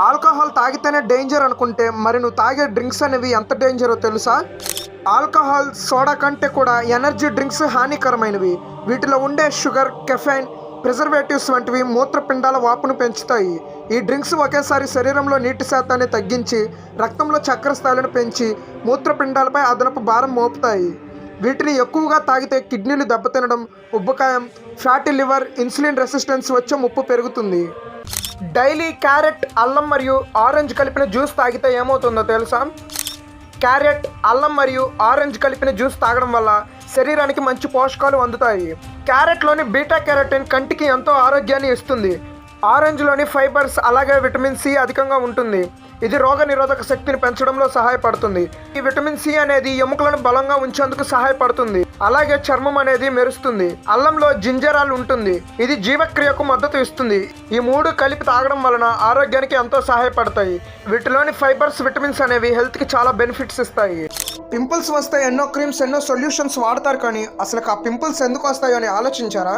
Alcohol తాగితేనే danger అనుకుంటే మరి నువ్వు తాగే డ్రింక్స్ అనేవి ఎంత డేంజరో తెలుసా? ఆల్కహాల్, సోడా కంటే కూడా ఎనర్జీ డ్రింక్స్ హానికరమైనవి. వీటిలో ఉండే షుగర్, కెఫైన్, ప్రిజర్వేటివ్స్ వంటివి మూత్రపిండాల వాపును పెంచుతాయి. ఈ డ్రింక్స్ ఒకేసారి శరీరంలో నీటి శాతాన్ని తగ్గించి రక్తంలో చక్కెర స్థాయిలను పెంచి మూత్రపిండాలపై అదనపు భారం మోపుతాయి. వీటిని ఎక్కువగా తాగితే కిడ్నీలు దెబ్బతినడం, ఉబ్బకాయం, ఫ్యాటీ లివర్, ఇన్సులిన్ రెసిస్టెన్స్ వచ్చే ముప్పు పెరుగుతుంది. డైలీ క్యారెట్, అల్లం మరియు ఆరెంజ్ కలిపిన జ్యూస్ తాగితే ఏమవుతుందో తెలుసా? క్యారెట్, అల్లం మరియు ఆరెంజ్ కలిపిన జ్యూస్ తాగడం వల్ల శరీరానికి మంచి పోషకాలు అందుతాయి. క్యారెట్లోని బీటా కెరోటిన్ కంటికి ఎంతో ఆరోగ్యాన్ని ఇస్తుంది. ఆరెంజ్లోని ఫైబర్స్ అలాగే విటమిన్ సి అధికంగా ఉంటుంది. ఇది రోగ నిరోధక శక్తిని పెంచడంలో సహాయపడుతుంది. ఈ విటమిన్ సి అనేది ఎముకలను బలంగా ఉంచేందుకు సహాయపడుతుంది. అలాగే చర్మం అనేది మెరుస్తుంది. అల్లంలో జింజరాల్ ఉంటుంది. ఇది జీవక్రియకు మద్దతు ఇస్తుంది. ఈ మూడు కలిపి తాగడం వలన ఆరోగ్యానికి ఎంతో సహాయపడతాయి. వీటిలోని ఫైబర్స్, విటమిన్స్ అనేవి హెల్త్కి చాలా బెనిఫిట్స్ ఇస్తాయి. పింపుల్స్ వస్తే ఎన్నో క్రీమ్స్, ఎన్నో సొల్యూషన్స్ వాడతారు, కానీ అసలు ఆ పింపుల్స్ ఎందుకు వస్తాయో అని ఆలోచించారా?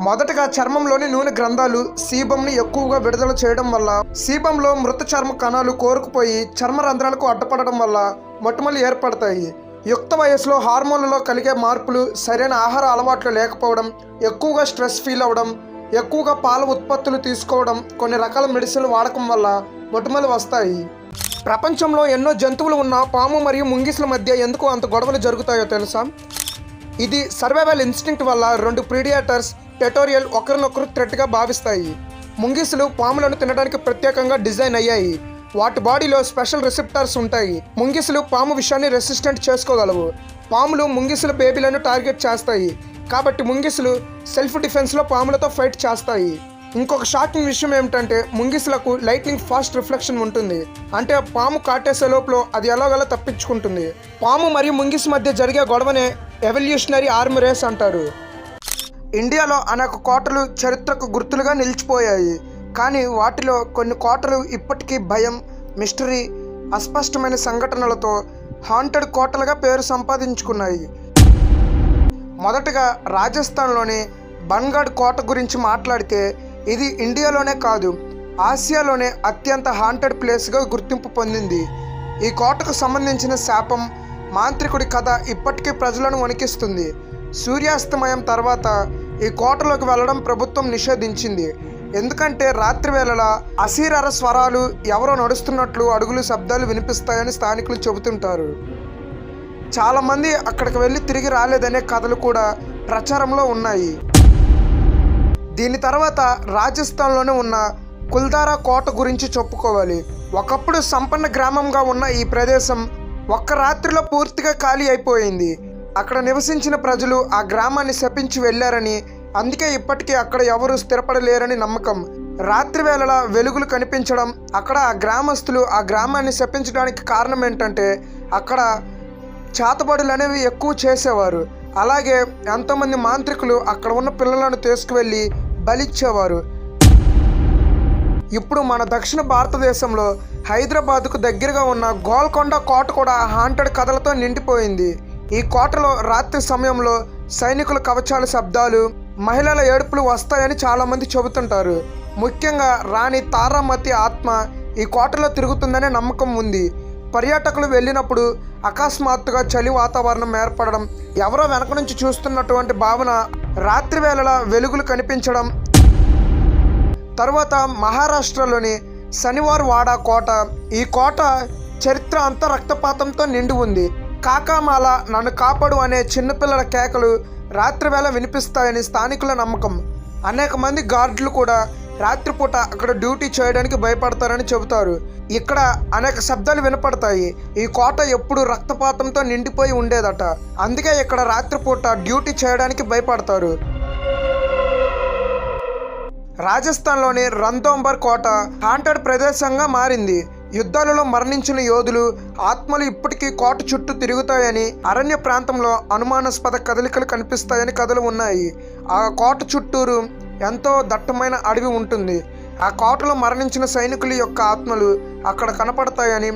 మొదటగా చర్మంలోని నూనె గ్రంథాలు సీబంని ఎక్కువగా విడుదల చేయడం వల్ల సీబంలో మృత చర్మ కణాలు కోరుకుపోయి చర్మ రంధ్రాలకు అడ్డపడడం వల్ల మొటిమలు ఏర్పడతాయి. యుక్త వయసులో హార్మోన్లలో కలిగే మార్పులు, సరైన ఆహార అలవాట్లు లేకపోవడం, ఎక్కువగా స్ట్రెస్ ఫీల్ అవ్వడం, ఎక్కువగా పాల ఉత్పత్తులు తీసుకోవడం, కొన్ని రకాల మెడిసిన్లు వాడకం వల్ల మొటిమలు వస్తాయి. ప్రపంచంలో ఎన్నో జంతువులు ఉన్న పాము మరియు ముంగిసుల మధ్య ఎందుకు అంత గొడవలు జరుగుతాయో తెలుసా? ఇది సర్వైవల్ ఇన్స్టింక్ట్ వల్ల రెండు ప్రిడియేటర్స్ టెటోరియల్ ఒకరినొకరు థ్రెట్గా భావిస్తాయి. ముంగిసులు పాములను తినడానికి ప్రత్యేకంగా డిజైన్ అయ్యాయి. వాటి బాడీలో స్పెషల్ రిసెప్టర్స్ ఉంటాయి. ముంగిసులు పాము విషయాన్ని రెసిస్టెంట్ చేసుకోగలవు. పాములు ముంగిసుల బేబీలను టార్గెట్ చేస్తాయి. కాబట్టి ముంగిసులు సెల్ఫ్ డిఫెన్స్లో పాములతో ఫైట్ చేస్తాయి. ఇంకొక షాకింగ్ విషయం ఏమిటంటే ముంగిసులకు లైట్నింగ్ ఫాస్ట్ రిఫ్లెక్షన్ ఉంటుంది. అంటే పాము కాటేసే లోపల అది ఎలాగోలా తప్పించుకుంటుంది. పాము మరియు ముంగిసు మధ్య జరిగే గొడవనే ఎవల్యూషనరీ ఆర్మ్ రేస్ అంటారు. ఇండియాలో అనేక కోటలు చరిత్రకు గుర్తులుగా నిలిచిపోయాయి. కానీ వాటిలో కొన్ని కోటలు ఇప్పటికీ భయం, మిస్టరీ, అస్పష్టమైన సంఘటనలతో హాంటెడ్ కోటలుగా పేరు సంపాదించుకున్నాయి. మొదటగా రాజస్థాన్లోని బన్గఢ్ కోట గురించి మాట్లాడితే ఇది ఇండియాలోనే కాదు, ఆసియాలోనే అత్యంత హాంటెడ్ ప్లేస్గా గుర్తింపు పొందింది. ఈ కోటకు సంబంధించిన శాపం, మాంత్రికుడి కథ ఇప్పటికీ ప్రజలను వణికిస్తుంది. సూర్యాస్తమయం తర్వాత ఈ కోటలోకి వెళ్ళడం ప్రభుత్వం నిషేధించింది. ఎందుకంటే రాత్రి వేళల అసీరర స్వరాలు, ఎవరో నడుస్తున్నట్లు అడుగులు, శబ్దాలు వినిపిస్తాయని స్థానికులు చెబుతుంటారు. చాలామంది అక్కడికి వెళ్ళి తిరిగి రాలేదనే కథలు కూడా ప్రచారంలో ఉన్నాయి. దీని తర్వాత రాజస్థాన్లోనే ఉన్న కుల్దారా కోట గురించి చెప్పుకోవాలి. ఒకప్పుడు సంపన్న గ్రామంగా ఉన్న ఈ ప్రదేశం ఒక్క రాత్రిలో పూర్తిగా ఖాళీ అయిపోయింది. అక్కడ నివసించిన ప్రజలు ఆ గ్రామాన్ని శపించి వెళ్ళారని, అందుకే ఇప్పటికీ అక్కడ ఎవరు స్థిరపడలేరని నమ్మకం. రాత్రి వేళల వెలుగులు కనిపించడం, అక్కడ ఆ గ్రామస్తులు ఆ గ్రామాన్ని శపించడానికి కారణం ఏంటంటే అక్కడ చేతబడులు అనేవి ఎక్కువ చేసేవారు. అలాగే ఎంతోమంది మాంత్రికులు అక్కడ ఉన్న పిల్లలను తీసుకువెళ్ళి బలిచ్చేవారు. ఇప్పుడు మన దక్షిణ భారతదేశంలో హైదరాబాద్కు దగ్గరగా ఉన్న గోల్కొండ కోట కూడా హాంటెడ్ కథలతో నిండిపోయింది. ఈ కోటలో రాత్రి సమయంలో సైనికుల కవచాల శబ్దాలు, మహిళల ఏడుపులు వస్తాయని చాలామంది చెబుతుంటారు. ముఖ్యంగా రాణి తారామతి ఆత్మ ఈ కోటలో తిరుగుతుందనే నమ్మకం ఉంది. పర్యాటకులు వెళ్ళినప్పుడు అకస్మాత్తుగా చలి వాతావరణం ఏర్పడడం, ఎవరో వెనక నుంచి చూస్తున్నటువంటి భావన, రాత్రి వేళల వెలుగులు కనిపించడం. తరువాత మహారాష్ట్రలోని శనివార్ వాడా కోట. ఈ కోట చరిత్ర అంతా రక్తపాతంతో నిండి ఉంది. కాకామాల, నన్ను కాపాడు అనే చిన్నపిల్లల కేకలు రాత్రివేళ వినిపిస్తాయని స్థానికుల నమ్మకం. అనేక మంది గార్డులు కూడా రాత్రిపూట అక్కడ డ్యూటీ చేయడానికి భయపడతారని చెబుతారు. ఇక్కడ అనేక శబ్దాలు వినపడతాయి. ఈ కోట ఎప్పుడు రక్తపాతంతో నిండిపోయి ఉండేదట. అందుకే ఇక్కడ రాత్రిపూట డ్యూటీ చేయడానికి భయపడతారు. రాజస్థాన్లోని రణథంబోర్ కోట హాంటెడ్ ప్రదేశంగా మారింది. యుద్ధాలలో మరణించిన యోధులు ఆత్మలు ఇప్పటికీ కోట చుట్టూ తిరుగుతాయని, అరణ్య ప్రాంతంలో అనుమానాస్పద కదలికలు కనిపిస్తాయని కథలు ఉన్నాయి. ఆ కోట చుట్టూరు ఎంతో దట్టమైన అడవి ఉంటుంది. ఆ కోటలో మరణించిన సైనికుల యొక్క ఆత్మలు అక్కడ కనపడతాయని,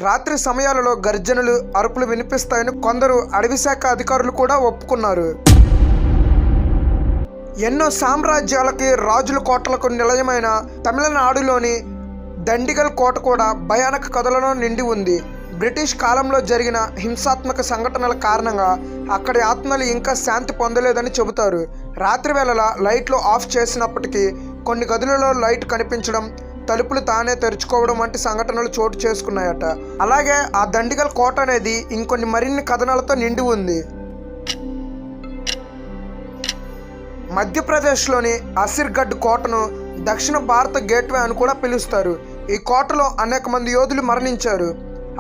రాత్రి సమయాలలో గర్జనలు, అరుపులు వినిపిస్తాయని కొందరు అడవి శాఖ అధికారులు కూడా ఒప్పుకున్నారు. ఎన్నో సామ్రాజ్యాలకి రాజుల కోటలకు నిలయమైన తమిళనాడులోని దండిగల్ కోట కూడా భయానక కథలలో నిండి ఉంది. బ్రిటిష్ కాలంలో జరిగిన హింసాత్మక సంఘటనల కారణంగా అక్కడి ఆత్మలు ఇంకా శాంతి పొందలేదని చెబుతారు. రాత్రి వేళల లైట్లు ఆఫ్ చేసినప్పటికీ కొన్ని గదులలో లైట్ కనిపించడం, తలుపులు తానే తెరుచుకోవడం వంటి సంఘటనలు చోటు చేసుకున్నాయట. అలాగే ఆ దండిగల్ కోట అనేది ఇంకొన్ని మరిన్ని కథనాలతో నిండి ఉంది. మధ్యప్రదేశ్లోని అసిర్గఢ్ కోటను దక్షిణ భారత గేట్వే అని కూడా పిలుస్తారు. ఈ కోటలో అనేక మంది యోధులు మరణించారు.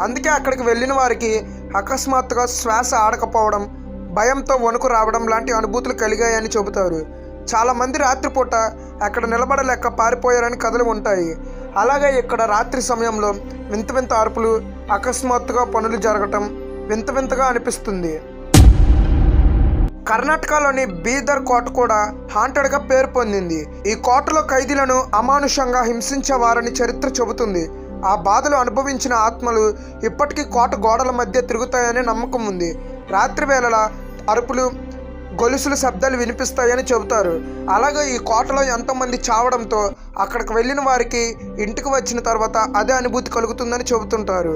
అందుకే అక్కడికి వెళ్ళిన వారికి అకస్మాత్తుగా శ్వాస ఆడకపోవడం, భయంతో వణుకు రావడం లాంటి అనుభూతులు కలిగాయని చెబుతారు. చాలామంది రాత్రిపూట అక్కడ నిలబడలేక పారిపోయారని కథలు ఉంటాయి. అలాగే ఇక్కడ రాత్రి సమయంలో వింత వింత అరుపులు, అకస్మాత్తుగా పనులు జరగటం వింత వింతగా అనిపిస్తుంది. కర్ణాటకలోని బీదర్ కోట కూడా హాంటెడ్గా పేరు పొందింది. ఈ కోటలో ఖైదీలను అమానుషంగా హింసించేవారని చరిత్ర చెబుతుంది. ఆ బాధలు అనుభవించిన ఆత్మలు ఇప్పటికీ కోట గోడల మధ్య తిరుగుతాయనే నమ్మకం ఉంది. రాత్రి వేళల అరుపులు, గొలుసుల శబ్దాలు వినిపిస్తాయని చెబుతారు. అలాగే ఈ కోటలో ఎంతోమంది చావడంతో అక్కడికి వెళ్ళిన వారికి ఇంటికి వచ్చిన తర్వాత అదే అనుభూతి కలుగుతుందని చెబుతుంటారు.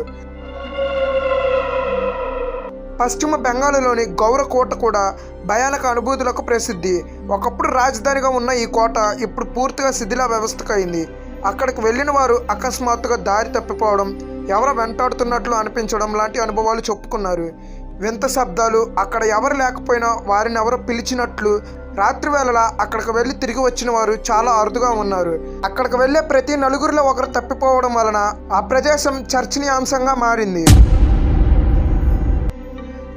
పశ్చిమ బెంగాల్లోని గౌర కోట కూడా భయానక అనుభూతులకు ప్రసిద్ధి. ఒకప్పుడు రాజధానిగా ఉన్న ఈ కోట ఇప్పుడు పూర్తిగా శిథిల వ్యవస్థకు అయింది. అక్కడికి వెళ్ళిన వారు అకస్మాత్తుగా దారి తప్పిపోవడం, ఎవరో వెంటాడుతున్నట్లు అనిపించడం లాంటి అనుభవాలు చెప్పుకున్నారు. వింత శబ్దాలు, అక్కడ ఎవరు లేకపోయినా వారిని ఎవరో పిలిచినట్లు, రాత్రి వేళలా అక్కడికి వెళ్ళి తిరిగి వచ్చిన వారు చాలా అరుదుగా ఉన్నారు. అక్కడికి వెళ్ళే ప్రతి నలుగురిలో ఒకరు తప్పిపోవడం వలన ఆ ప్రదేశం చర్చనీయాంశంగా మారింది.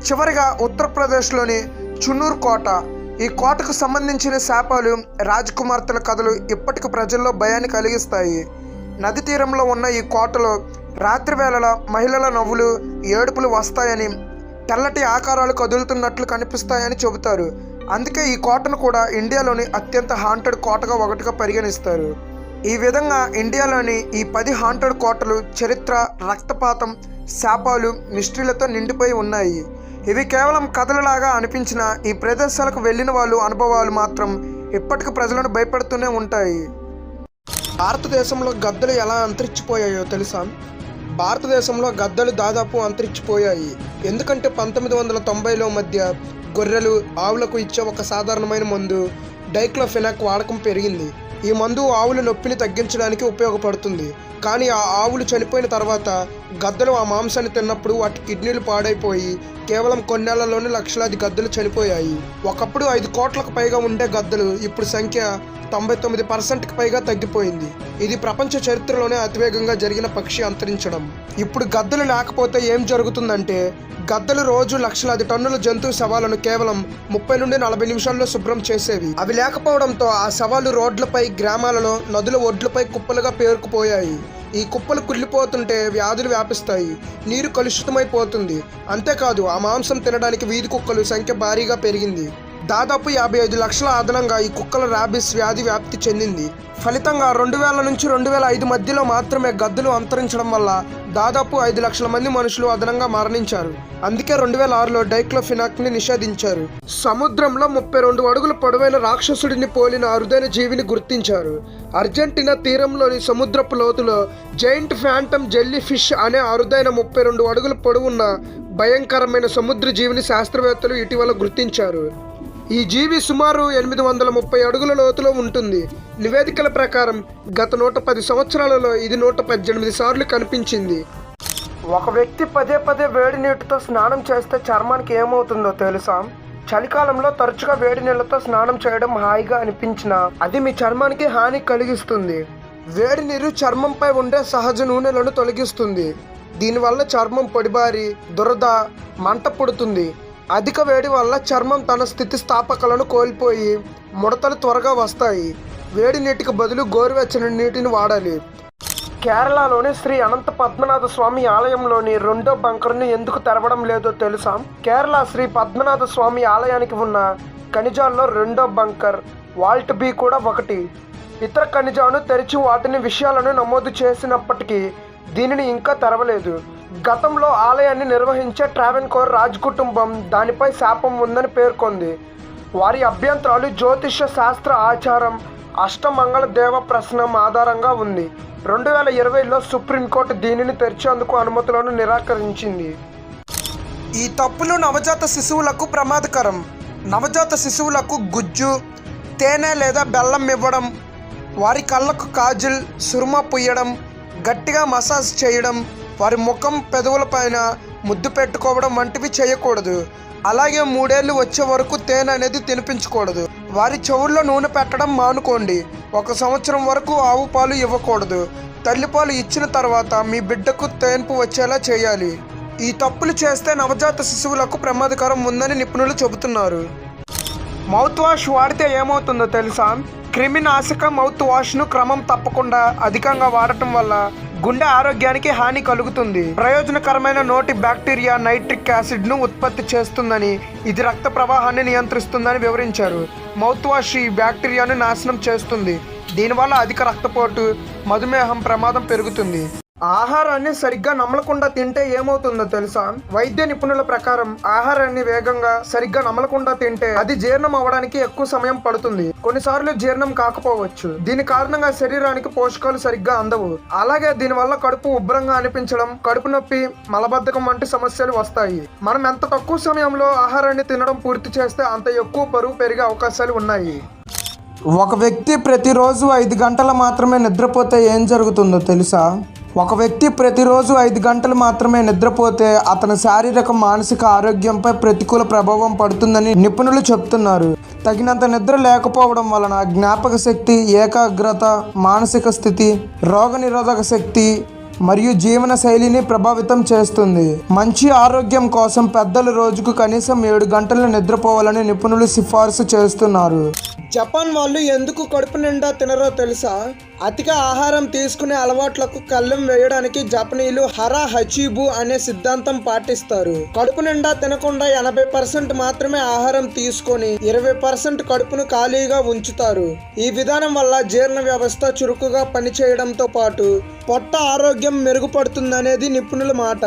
చివరిగా ఉత్తరప్రదేశ్లోని చునూర్ కోట. ఈ కోటకు సంబంధించిన శాపాలు, రాజకుమార్తెల కథలు ఇప్పటికి ప్రజల్లో భయాన్ని కలిగిస్తాయి. నది తీరంలో ఉన్న ఈ కోటలో రాత్రి వేళల మహిళల నవ్వులు, ఏడుపులు వస్తాయని, తెల్లటి ఆకారాలు కదులుతున్నట్లు కనిపిస్తాయని చెబుతారు. అందుకే ఈ కోటను కూడా ఇండియాలోని అత్యంత హాంటెడ్ కోటగా ఒకటిగా పరిగణిస్తారు. ఈ విధంగా ఇండియాలోని ఈ 10 హాంటెడ్ కోటలు చరిత్ర, రక్తపాతం, శాపాలు, మిస్టరీలతో నిండిపోయి ఉన్నాయి. ఇవి కేవలం కథలలాగా అనిపించిన ఈ ప్రదేశాలకు వెళ్ళిన వాళ్ళు అనుభవాలు మాత్రం ఇప్పటికీ ప్రజలను భయపెడుతూనే ఉంటాయి. భారతదేశంలో గద్దలు ఎలా అంతరించిపోయాయో తెలుసా? భారతదేశంలో గద్దలు దాదాపు అంతరించిపోయాయి. ఎందుకంటే 1990లో మధ్య గొర్రెలు, ఆవులకు ఇచ్చే ఒక సాధారణమైన మందు డైక్లోఫెనాక్ వాడకం పెరిగింది. ఈ మందు ఆవుల నొప్పిని తగ్గించడానికి ఉపయోగపడుతుంది. కానీ ఆ ఆవులు చనిపోయిన తర్వాత గద్దలు ఆ మాంసాన్ని తిన్నప్పుడు వాటి కిడ్నీలు పాడైపోయి కేవలం కొన్నేళ్లలోనే లక్షలాది గద్దలు చనిపోయాయి. ఒకప్పుడు 5 కోట్లకు పైగా ఉండే గద్దలు ఇప్పుడు సంఖ్య 99%కి పైగా తగ్గిపోయింది. ఇది ప్రపంచ చరిత్రలోనే అతివేగంగా జరిగిన పక్షి అంతరించడం. ఇప్పుడు గద్దలు లేకపోతే ఏం జరుగుతుందంటే, గద్దలు రోజు లక్షలాది టన్నుల జంతు శవాలను కేవలం 30 నుండి 40 నిమిషాల్లో శుభ్రం చేసేవి. అవి లేకపోవడంతో ఆ శవాలు రోడ్లపై, గ్రామాలలో, నదుల ఒడ్లపై కుప్పలుగా పేరుకుపోయాయి. ఈ కుప్పలు కుళ్ళిపోతుంటే వ్యాధులు వ్యాపిస్తాయి, నీరు కలుషితమైపోతుంది. అంతేకాదు ఆ మాంసం తినడానికి వీధి కుక్కలు సంఖ్య భారీగా పెరిగింది. దాదాపు 55 లక్షల అదనంగా ఈ కుక్కల ర్యాబిస్ వ్యాధి వ్యాప్తి చెందింది. ఫలితంగా 2000 నుంచి 2005 మధ్యలో మాత్రమే గద్దలు అంతరించడం వల్ల దాదాపు 5 లక్షల మంది మనుషులు అదనంగా మరణించారు. అందుకే 2006లో డైక్లోఫెనాక్ని నిషేధించారు. సముద్రంలో 32 అడుగుల పొడవైన రాక్షసుడిని పోలిన అరుదైన జీవిని గుర్తించారు. అర్జెంటీనా తీరంలోని సముద్రపు లోతులో జైంట్ ఫ్యాంటమ్ జెల్లీ ఫిష్ అనే అరుదైన 32 అడుగుల పొడవున్న భయంకరమైన సముద్ర జీవిని శాస్త్రవేత్తలు ఇటీవల గుర్తించారు. ఈ జీవి సుమారు 830 అడుగుల లోతులో ఉంటుంది. నివేదికల ప్రకారం గత 110 సంవత్సరాలలో ఇది 118 సార్లు కనిపించింది. ఒక వ్యక్తి పదే పదే వేడి నీటితో స్నానం చేస్తే చర్మానికి ఏమవుతుందో తెలుసా? చలికాలంలో తరచుగా వేడి నీళ్లతో స్నానం చేయడం హాయిగా అనిపించినా అది మీ చర్మానికి హాని కలిగిస్తుంది. వేడి నీరు చర్మంపై ఉండే సహజ నూనెలను తొలగిస్తుంది. దీనివల్ల చర్మం పొడిబారి, దురద, మంట పుడుతుంది. అధిక వేడి వల్ల చర్మం తన స్థితిస్థాపకలను కోల్పోయి ముడతలు త్వరగా వస్తాయి. వేడి నీటికి బదులు గోరువెచ్చని నీటిని వాడాలి. కేరళలోని శ్రీ అనంత పద్మనాభ స్వామి ఆలయంలోని 2వ బంకర్ని ఎందుకు తెరవడం లేదో తెలుసా? కేరళ శ్రీ పద్మనాభ స్వామి ఆలయానికి ఉన్న ఖనిజాల్లో 2వ బంకర్ వాల్ట్ బి కూడా ఒకటి. ఇతర ఖనిజాలను తెరిచి వాటిని విషయాలను నమోదు చేసినప్పటికీ దీనిని ఇంకా తెరవలేదు. గతంలో ఆలయాన్ని నిర్వహించే ట్రావెన్కోర్ రాజ్ కుటుంబం దానిపై శాపం ఉందని పేర్కొంది. వారి అభ్యంతరాలు జ్యోతిష్య శాస్త్ర ఆచారం, అష్టమంగళ దేవ ప్రశ్నం ఆధారంగా ఉంది. 2020లో సుప్రీంకోర్టు దీనిని తెరిచేందుకు అనుమతులను నిరాకరించింది. ఈ తప్పులు నవజాత శిశువులకు ప్రమాదకరం. నవజాత శిశువులకు గుజ్జు, తేనె లేదా బెల్లం ఇవ్వడం, వారి కళ్ళకు కాజల్, సురుమ పుయ్యడం, గట్టిగా మసాజ్ చేయడం, వారి ముఖం పెదవులపైన ముద్దు పెట్టుకోవడం వంటివి చేయకూడదు. అలాగే 3 ఏళ్ళు వచ్చే వరకు తేనె అనేది తినిపించకూడదు. వారి చెవుల్లో నూనె పెట్టడం మానుకోండి. 1 సంవత్సరం వరకు ఆవు పాలు ఇవ్వకూడదు. తల్లిపాలు ఇచ్చిన తర్వాత మీ బిడ్డకు తేన్పు వచ్చేలా చేయాలి. ఈ తప్పులు చేస్తే నవజాత శిశువులకు ప్రమాదకరం ఉందని నిపుణులు చెబుతున్నారు. మౌత్ వాష్ వాడితే ఏమవుతుందో తెలుసా? క్రిమినాశక మౌత్ వాష్ను క్రమం తప్పకుండా అధికంగా వాడటం వల్ల గుండె ఆరోగ్యానికి హాని కలుగుతుంది. ప్రయోజనకరమైన నోటి బ్యాక్టీరియా నైట్రిక్ యాసిడ్ను ఉత్పత్తి చేస్తుందని, ఇది రక్త ప్రవాహాన్ని నియంత్రిస్తుందని వివరించారు. మౌత్ వాష్ ఈ బ్యాక్టీరియాను నాశనం చేస్తుంది. దీనివల్ల అధిక రక్తపోటు, మధుమేహం ప్రమాదం పెరుగుతుంది. ఆహారాన్ని సరిగ్గా నమలకుండా తింటే ఏమవుతుందో తెలుసా? వైద్య నిపుణుల ప్రకారం ఆహారాన్ని వేగంగా సరిగ్గా నమలకుండా తింటే అది జీర్ణం అవ్వడానికి ఎక్కువ సమయం పడుతుంది. కొన్నిసార్లు జీర్ణం కాకపోవచ్చు. దీని కారణంగా శరీరానికి పోషకాలు సరిగ్గా అందవు. అలాగే దీనివల్ల కడుపు ఉబ్బరంగా అనిపించడం, కడుపు నొప్పి, మలబద్ధకం వంటి సమస్యలు వస్తాయి. మనం ఎంత తక్కువ సమయంలో ఆహారాన్ని తినడం పూర్తి చేస్తే అంత ఎక్కువ బరువు పెరిగే అవకాశాలు ఉన్నాయి. ఒక వ్యక్తి ప్రతిరోజు 5 గంటలు మాత్రమే నిద్రపోతే ఏం జరుగుతుందో తెలుసా? ఒక వ్యక్తి ప్రతిరోజు 5 గంటలు మాత్రమే నిద్రపోతే అతని శారీరక మానసిక ఆరోగ్యంపై ప్రతికూల ప్రభావం పడుతుందని నిపుణులు చెప్తున్నారు. తగినంత నిద్ర లేకపోవడం వలన జ్ఞాపక శక్తి, ఏకాగ్రత, మానసిక స్థితి, రోగనిరోధక శక్తి మరియు జీవన శైలిని ప్రభావితం చేస్తుంది. మంచి ఆరోగ్యం కోసం పెద్దలు రోజుకు కనీసం 7 గంటలు నిద్రపోవాలని నిపుణులు సిఫార్సు చేస్తున్నారు. జపాన్ వాళ్ళు ఎందుకు కడుపు నిండా తినరో తెలుసా? అతిగా ఆహారం తీసుకునే అలవాట్లకు కళ్ళెం వేయడానికి జపనీయులు హరా హచీబు అనే సిద్ధాంతం పాటిస్తారు. కడుపు నిండా తినకుండా 80% మాత్రమే ఆహారం తీసుకొని 20% కడుపును ఖాళీగా ఉంచుతారు. ఈ విధానం వల్ల జీర్ణ వ్యవస్థ చురుకుగా పనిచేయడంతో పాటు పొట్ట ఆరోగ్యం మెరుగుపడుతుందనేది నిపుణుల మాట.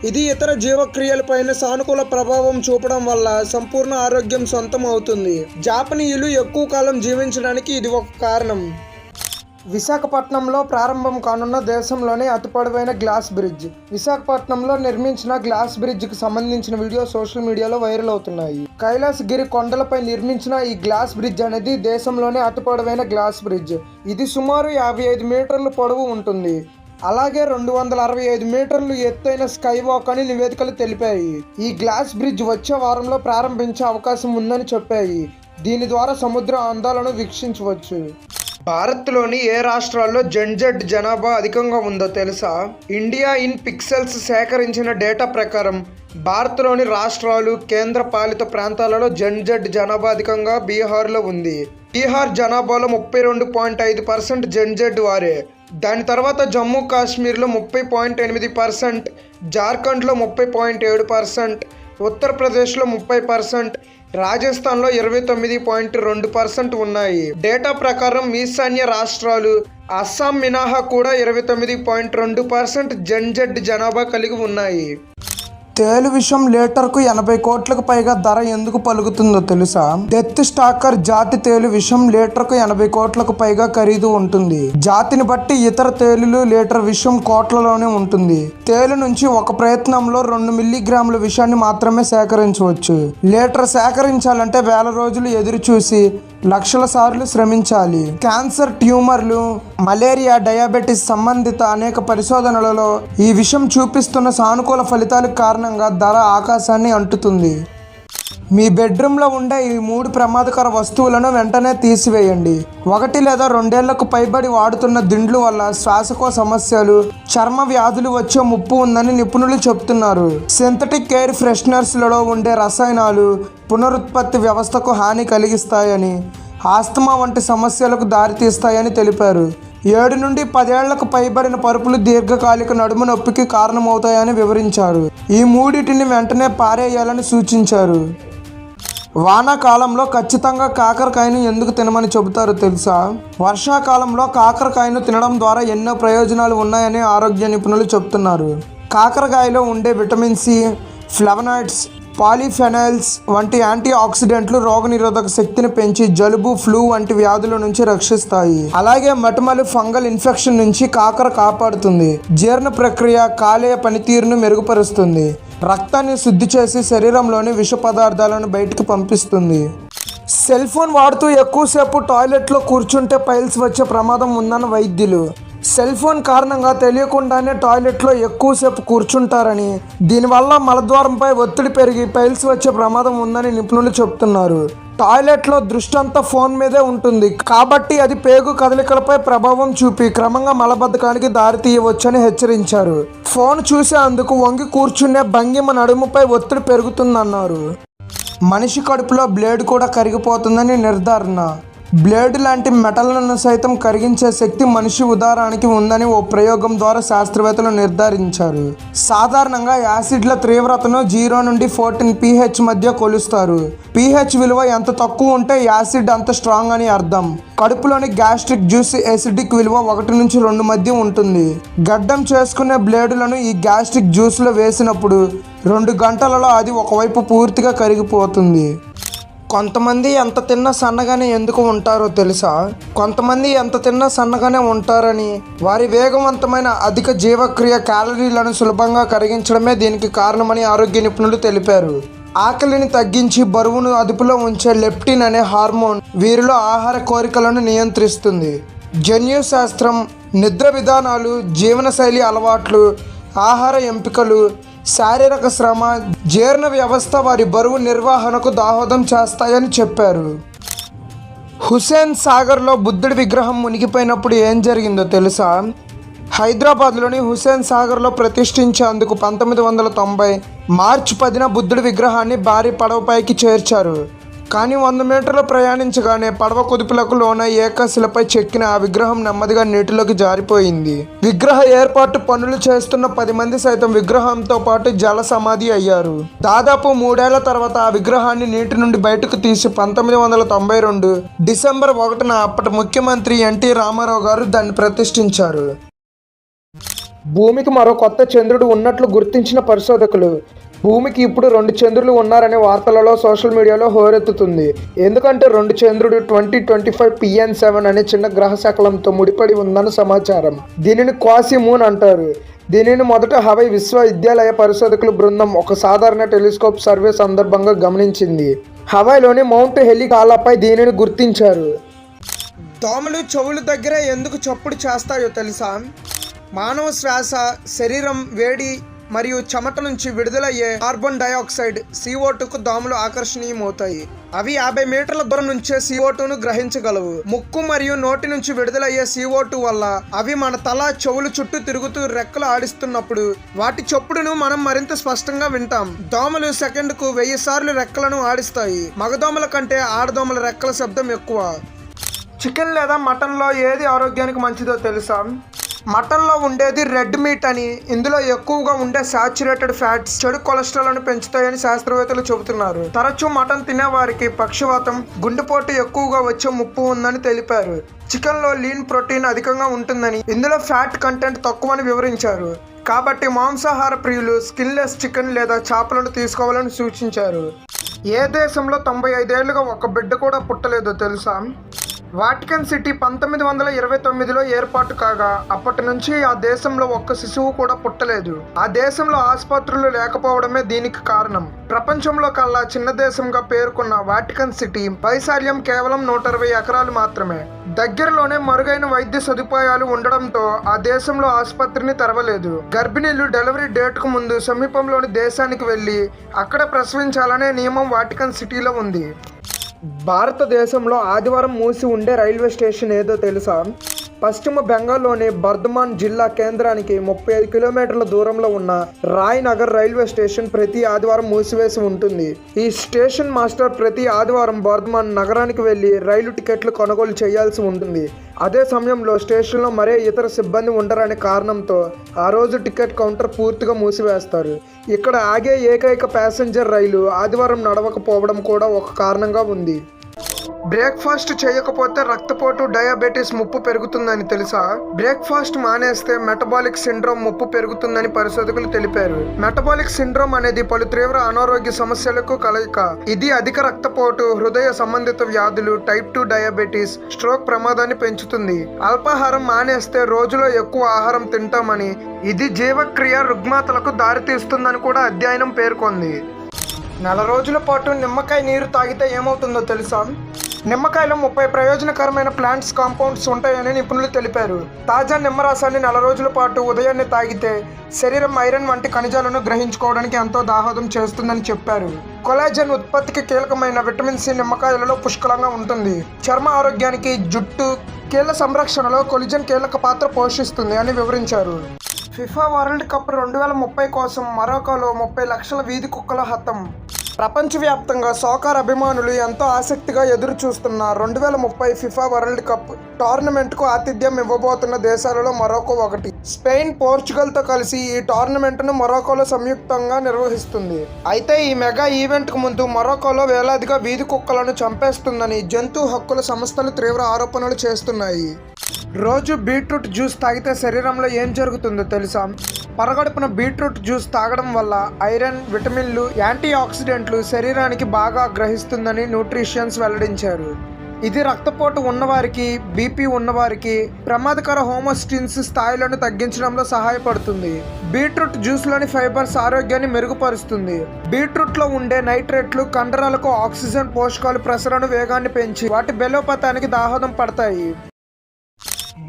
ఇది ఇతర జీవక్రియలపైన సానుకూల ప్రభావం చూపడం వల్ల సంపూర్ణ ఆరోగ్యం సొంతం అవుతుంది. జాపనీయులు ఎక్కువ కాలం జీవించడానికి ఇది ఒక కారణం. విశాఖపట్నంలో ప్రారంభం కానున్న దేశంలోనే అతి పొడవైన గ్లాస్ బ్రిడ్జ్. విశాఖపట్నంలో నిర్మించిన గ్లాస్ బ్రిడ్జ్కి సంబంధించిన వీడియో సోషల్ మీడియాలో వైరల్ అవుతున్నాయి. కైలాసగిరి కొండలపై నిర్మించిన ఈ గ్లాస్ బ్రిడ్జ్ అనేది దేశంలోనే అతి పొడవైన గ్లాస్ బ్రిడ్జ్. ఇది సుమారు 55 మీటర్ల పొడవు ఉంటుంది. అలాగే 265 మీటర్లు ఎత్తైన స్కై వాక్ అని నివేదికలు తెలిపాయి. ఈ గ్లాస్ బ్రిడ్జ్ వచ్చే వారంలో ప్రారంభించే అవకాశం ఉందని చెప్పాయి. దీని ద్వారా సముద్ర అందాలను వీక్షించవచ్చు. భారత్లోని ఏ రాష్ట్రాల్లో జెడ్ జనాభా అధికంగా ఉందో తెలుసా? ఇండియా ఇన్ పిక్సెల్స్ సేకరించిన డేటా ప్రకారం భారత్లోని రాష్ట్రాలు, కేంద్ర పాలిత ప్రాంతాలలో జెడ్ జనాభా అధికంగా బీహార్లో ఉంది. బీహార్ జనాభాలో 32.5% జెడ్ వారే. దాని తర్వాత జమ్మూ కాశ్మీర్లో 30.8%, జార్ఖండ్లో 30.7%, ఉత్తరప్రదేశ్లో 30%, రాజస్థాన్లో 29.2% ఉన్నాయి. డేటా ప్రకారం ఈశాన్య రాష్ట్రాలు, అస్సాం మినహా కూడా 29.2% జెడ్ జనాభా కలిగి ఉన్నాయి. తేలు విషం లీటర్కు 80 కోట్లకు పైగా ధర ఎందుకు పలుకుతుందో తెలుసా? డెత్ స్టాకర్ జాతి తేలు విషం లీటర్కు 80 కోట్లకు పైగా ఖరీదు ఉంటుంది. జాతిని బట్టి ఇతర తేలులు లీటర్ విషం కోట్లలోనే ఉంటుంది. తేలు నుంచి ఒక ప్రయత్నంలో 2 మిల్లీగ్రాముల విషాన్ని మాత్రమే సేకరించవచ్చు. లీటర్ సేకరించాలంటే వేల రోజులు ఎదురు చూసి లక్షల సార్లు శ్రమించాలి. క్యాన్సర్, ట్యూమర్లు, మలేరియా, డయాబెటిస్ సంబంధిత అనేక పరిశోధనలలో ఈ విషయం చూపిస్తున్న సానుకూల ఫలితాలకు కారణంగా ధర ఆకాశాన్ని అంటుతుంది. మీ బెడ్రూమ్లో ఉండే ఈ 3 ప్రమాదకర వస్తువులను వెంటనే తీసివేయండి. 1 లేదా 2 ఏళ్లకు పైబడి వాడుతున్న దిండ్లు వల్ల శ్వాసకోశ సమస్యలు, చర్మ వ్యాధులు వచ్చే ముప్పు ఉందని నిపుణులు చెబుతున్నారు. సింథటిక్ ఎయిర్ ఫ్రెషనర్స్లలో ఉండే రసాయనాలు పునరుత్పత్తి వ్యవస్థకు హాని కలిగిస్తాయని, ఆస్తమా వంటి సమస్యలకు దారితీస్తాయని తెలిపారు. 7 నుండి 10 ఏళ్లకు పైబడిన పరుపులు దీర్ఘకాలిక నడుము నొప్పికి కారణమవుతాయని వివరించారు. ఈ 3టిని వెంటనే పారేయాలని సూచించారు. వానాకాలంలో ఖచ్చితంగా కాకరకాయను ఎందుకు తినమని చెబుతారో తెలుసా? వర్షాకాలంలో కాకరకాయను తినడం ద్వారా ఎన్నో ప్రయోజనాలు ఉన్నాయని ఆరోగ్య నిపుణులు చెబుతున్నారు. కాకరకాయలో ఉండే విటమిన్ సి, ఫ్లవనాయిడ్స్, పాలిఫెనైల్స్ వంటి యాంటీ ఆక్సిడెంట్లు రోగనిరోధక శక్తిని పెంచి జలుబు, ఫ్లూ వంటి వ్యాధుల నుంచి రక్షిస్తాయి. అలాగే మటుమలు ఫంగల్ ఇన్ఫెక్షన్ నుంచి కాకర కాపాడుతుంది. జీర్ణ ప్రక్రియ, కాలేయ పనితీరును మెరుగుపరుస్తుంది. రక్తాన్ని శుద్ధి చేసి శరీరంలోని విష పదార్థాలను బయటకు పంపిస్తుంది. సెల్ ఫోన్ వాడుతూ ఎక్కువసేపు టాయిలెట్లో కూర్చుంటే పైల్స్ వచ్చే ప్రమాదం ఉందన్న వైద్యులు. సెల్ ఫోన్ కారణంగా తెలియకుండానే టాయిలెట్లో ఎక్కువసేపు కూర్చుంటారని, దీనివల్ల మలద్వారంపై ఒత్తిడి పెరిగి పైల్స్ వచ్చే ప్రమాదం ఉందని నిపుణులు చెబుతున్నారు. టాయిలెట్లో దృష్టి అంతా ఫోన్ మీదే ఉంటుంది కాబట్టి అది పేగు కదలికలపై ప్రభావం చూపి క్రమంగా మలబద్ధకానికి దారితీయవచ్చని హెచ్చరించారు. ఫోన్ చూసేందుకు వంగి కూర్చునే భంగిమ నడుముపై ఒత్తిడి పెరుగుతుందన్నారు. మనిషి కడుపులో బ్లేడ్ కూడా కరిగిపోతుందని నిర్ధారణ. బ్లేడ్ లాంటి మెటల్లను సైతం కరిగించే శక్తి మనిషి ఉదరానికి ఉందని ఓ ప్రయోగం ద్వారా శాస్త్రవేత్తలు నిర్ధారించారు. సాధారణంగా యాసిడ్ల తీవ్రతను 0 నుండి 14 pH మధ్య కొలుస్తారు. pH విలువ ఎంత తక్కువ ఉంటే యాసిడ్ అంత స్ట్రాంగ్ అని అర్థం. కడుపులోని గ్యాస్ట్రిక్ జ్యూస్ ఎసిడిక్ విలువ 1 నుంచి 2 మధ్య ఉంటుంది. గడ్డం చేసుకునే బ్లేడులను ఈ గ్యాస్ట్రిక్ జ్యూస్లో వేసినప్పుడు 2 గంటలలో అది ఒకవైపు పూర్తిగా కరిగిపోతుంది. కొంతమంది ఎంత తిన్నా సన్నగానే ఎందుకు ఉంటారో తెలుసా? కొంతమంది ఎంత తిన్నా సన్నగానే ఉంటారని, వారి వేగవంతమైన అధిక జీవక్రియ క్యాలరీలను సులభంగా కరిగించడమే దీనికి కారణమని ఆరోగ్య నిపుణులు తెలిపారు. ఆకలిని తగ్గించి బరువును అదుపులో ఉంచే లెప్టిన్ అనే హార్మోన్ వీరిలో ఆహార కోరికలను నియంత్రిస్తుంది. జన్యుశాస్త్రం, నిద్ర విధానాలు, జీవనశైలి అలవాట్లు, ఆహార ఎంపికలు, శారీరక శ్రమ, జీర్ణ వ్యవస్థ వారి బరువు నిర్వహణకు దోహదం చేస్తాయని చెప్పారు. హుస్సేన్ సాగర్లో బుద్ధుడి విగ్రహం మునిగిపోయినప్పుడు ఏం జరిగిందో తెలుసా? హైదరాబాద్లోని హుస్సేన్ సాగర్లో ప్రతిష్ఠించేందుకు 1990 మార్చి 10న బుద్ధుడి విగ్రహాన్ని భారీ పడవపైకి చేర్చారు. కానీ 100 మీటర్లు ప్రయాణించగానే పడవ కుదుపులకు లోన ఏకశిలపై చెక్కిన ఆ విగ్రహం నెమ్మదిగా నీటిలోకి జారిపోయింది. విగ్రహ ఏర్పాటు పనులు చేస్తున్న 10 మంది సైతం విగ్రహంతో పాటు జల సమాధి అయ్యారు. దాదాపు 3 ఏళ్ల తర్వాత ఆ విగ్రహాన్ని నీటి నుండి బయటకు తీసి 1992 డిసెంబర్ 1న అప్పటి ముఖ్యమంత్రి ఎన్టీ రామారావు గారు దాన్ని ప్రతిష్ఠించారు. భూమికి మరో కొత్త చంద్రుడు ఉన్నట్లు గుర్తించిన పరిశోధకులు. భూమికి ఇప్పుడు 2 చంద్రులు ఉన్నారనే వార్తలలో సోషల్ మీడియాలో హోరెత్తుతుంది. ఎందుకంటే 2 చంద్రుడు 2025 PN7 అనే చిన్న గ్రహశకలంతో ముడిపడి ఉందని సమాచారం. దీనిని క్వాసి మూన్ అంటారు. దీనిని మొదట హవాయి విశ్వవిద్యాలయ పరిశోధకుల బృందం ఒక సాధారణ టెలిస్కోప్ సర్వే సందర్భంగా గమనించింది. హవాయిలోని మౌంట్ హెలికాలాపై దీనిని గుర్తించారు. దోమలు చెవుల దగ్గర ఎందుకు చప్పుడు చేస్తాయో తెలుసా? మానవ శ్వాస, శరీరం వేడి మరియు చెమట నుంచి విడుదలయ్యే కార్బన్ డైఆక్సైడ్ CO2కు దోమలు ఆకర్షణీయమవుతాయి. అవి 50 మీటర్ల దూరం నుంచే CO2ను గ్రహించగలవు. ముక్కు మరియు నోటి నుంచి విడుదలయ్యే CO2 వల్ల అవి మన తల, చెవులు చుట్టూ తిరుగుతూ రెక్కలు ఆడిస్తున్నప్పుడు వాటి చప్పుడును మనం మరింత స్పష్టంగా వింటాం. దోమలు సెకండ్కు 1000 సార్లు రెక్కలను ఆడిస్తాయి. మగదోమల కంటే ఆడదోమల రెక్కల శబ్దం ఎక్కువ. చికెన్ లేదా మటన్లో ఏది ఆరోగ్యానికి మంచిదో తెలుసా? మటన్లో ఉండేది రెడ్ మీట్ అని. ఇందులో ఎక్కువగా ఉండే సాచురేటెడ్ ఫ్యాట్స్ చెడు కొలెస్ట్రాల్ను పెంచుతాయని శాస్త్రవేత్తలు చెబుతున్నారు. తరచూ మటన్ తినేవారికి పక్షవాతం, గుండెపోటు ఎక్కువగా వచ్చే ముప్పు ఉందని తెలిపారు. చికెన్లో లీన్ ప్రోటీన్ అధికంగా ఉంటుందని, ఇందులో ఫ్యాట్ కంటెంట్ తక్కువని వివరించారు. కాబట్టి మాంసాహార ప్రియులు స్కిన్లెస్ చికెన్ లేదా చేపలను తీసుకోవాలని సూచించారు. ఏ దేశంలో 95 ఏళ్లుగా ఒక బిడ్డ కూడా పుట్టలేదో తెలుసా? వాటికన్ సిటీ 1929లో ఏర్పాటు కాగా అప్పటి నుంచి ఆ దేశంలో ఒక్క శిశువు కూడా పుట్టలేదు. ఆ దేశంలో ఆసుపత్రులు లేకపోవడమే దీనికి కారణం. ప్రపంచంలో కల్లా చిన్న దేశంగా పేర్కొన్న వాటికన్ సిటీ వైశాల్యం కేవలం 120 ఎకరాలు మాత్రమే. దగ్గరలోనే మరుగైన వైద్య సదుపాయాలు ఉండడంతో ఆ దేశంలో ఆసుపత్రిని తెరవలేదు. గర్భిణీలు డెలివరీ డేట్కు ముందు సమీపంలోని దేశానికి వెళ్ళి అక్కడ ప్రసవించాలనే నియమం వాటికన్ సిటీలో ఉంది. భారతదేశంలో ఆదివారం మూసి ఉండే రైల్వే స్టేషన్ ఏదో తెలుసా? పశ్చిమ బెంగాల్లోని బర్ధమాన్ జిల్లా కేంద్రానికి 35 కిలోమీటర్ల దూరంలో ఉన్న రాయ్ నగర్ రైల్వే స్టేషన్ ప్రతి ఆదివారం మూసివేసి ఉంటుంది. ఈ స్టేషన్ మాస్టర్ ప్రతి ఆదివారం బర్ధమాన్ నగరానికి వెళ్లి రైలు టికెట్లు కొనుగోలు చేయాల్సి ఉంటుంది. అదే సమయంలో స్టేషన్లో మరే ఇతర సిబ్బంది ఉండరనే కారణంతో ఆ రోజు టికెట్ కౌంటర్ పూర్తిగా మూసివేస్తారు. ఇక్కడ ఆగే ఏకైక ప్యాసింజర్ రైలు ఆదివారం నడవకపోవడం కూడా ఒక కారణంగా ఉంది. బ్రేక్ఫాస్ట్ చేయకపోతే రక్తపోటు డయాబెటీస్ ముప్పు పెరుగుతుందని తెలుసా? బ్రేక్ఫాస్ట్ మానేస్తే మెటబాలిక్ సిండ్రోమ్ ముప్పు పెరుగుతుందని పరిశోధకులు తెలిపారు. మెటబాలిక్ సిండ్రోమ్ అనేది పలు తీవ్ర అనారోగ్య సమస్యలకు కలయిక. ఇది అధిక రక్తపోటు, హృదయ సంబంధిత వ్యాధులు, టైప్ 2 డయాబెటీస్, స్ట్రోక్ ప్రమాదాన్ని పెంచుతుంది. అల్పాహారం మానేస్తే రోజులో ఎక్కువ ఆహారం తింటామని, ఇది జీవక్రియ రుగ్మతలకు దారితీస్తుందని కూడా అధ్యయనం పేర్కొంది. నెల రోజుల పాటు నిమ్మకాయ నీరు తాగితే ఏమవుతుందో తెలుసా? నిమ్మకాయలో 30 ప్రయోజనకరమైన ప్లాంట్స్ కాంపౌండ్స్ ఉంటాయని నిపుణులు తెలిపారు. తాజా నిమ్మరసాన్ని నెల రోజుల పాటు ఉదయాన్నే తాగితే శరీరం ఐరన్ వంటి ఖనిజాలను గ్రహించుకోవడానికి ఎంతో దోహదం చేస్తుందని చెప్పారు. కొలాజన్ ఉత్పత్తికి కీలకమైన విటమిన్ సి నిమ్మకాయలలో పుష్కలంగా ఉంటుంది. చర్మ ఆరోగ్యానికి, జుట్టు, కీళ్ల సంరక్షణలో కొలాజన్ కీలక పాత్ర పోషిస్తుంది అని వివరించారు. ఫిఫా వరల్డ్ కప్ 2030 కోసం మొరాకోలో 30 లక్షల వీధి కుక్కల హతం. ప్రపంచవ్యాప్తంగా సాకర్ అభిమానులు ఎంతో ఆసక్తిగా ఎదురు చూస్తున్న 2030 ఫిఫా వరల్డ్ కప్ టోర్నమెంట్కు ఆతిథ్యం ఇవ్వబోతున్న దేశాలలో మొరాకో ఒకటి. స్పెయిన్, పోర్చుగల్తో కలిసి ఈ టోర్నమెంట్ను మొరాకోలో సంయుక్తంగా నిర్వహిస్తుంది. అయితే ఈ మెగా ఈవెంట్కు ముందు మొరాకోలో వేలాదిగా వీధి కుక్కలను చంపేస్తుందని జంతు హక్కుల సంస్థలు తీవ్ర ఆరోపణలు చేస్తున్నాయి. రోజు బీట్రూట్ జ్యూస్ తాగితే శరీరంలో ఏం జరుగుతుందో తెలుసా? పరగడుపున బీట్రూట్ జ్యూస్ తాగడం వల్ల ఐరన్, విటమిన్లు, యాంటీ ఆక్సిడెంట్లు శరీరానికి బాగా గ్రహిస్తుందని న్యూట్రిషియన్స్ వెల్లడించారు. ఇది రక్తపోటు ఉన్నవారికి, బీపీ ఉన్నవారికి ప్రమాదకర హోమోస్టిన్స్ స్థాయిలను తగ్గించడంలో సహాయపడుతుంది. బీట్రూట్ జ్యూస్లోని ఫైబర్స్ ఆరోగ్యాన్ని మెరుగుపరుస్తుంది. బీట్రూట్లో ఉండే నైట్రేట్లు కండరాలకు ఆక్సిజన్, పోషకాలు ప్రసరణ వేగాన్ని పెంచి వాటి బలోపేతానికి దోహదం పడతాయి.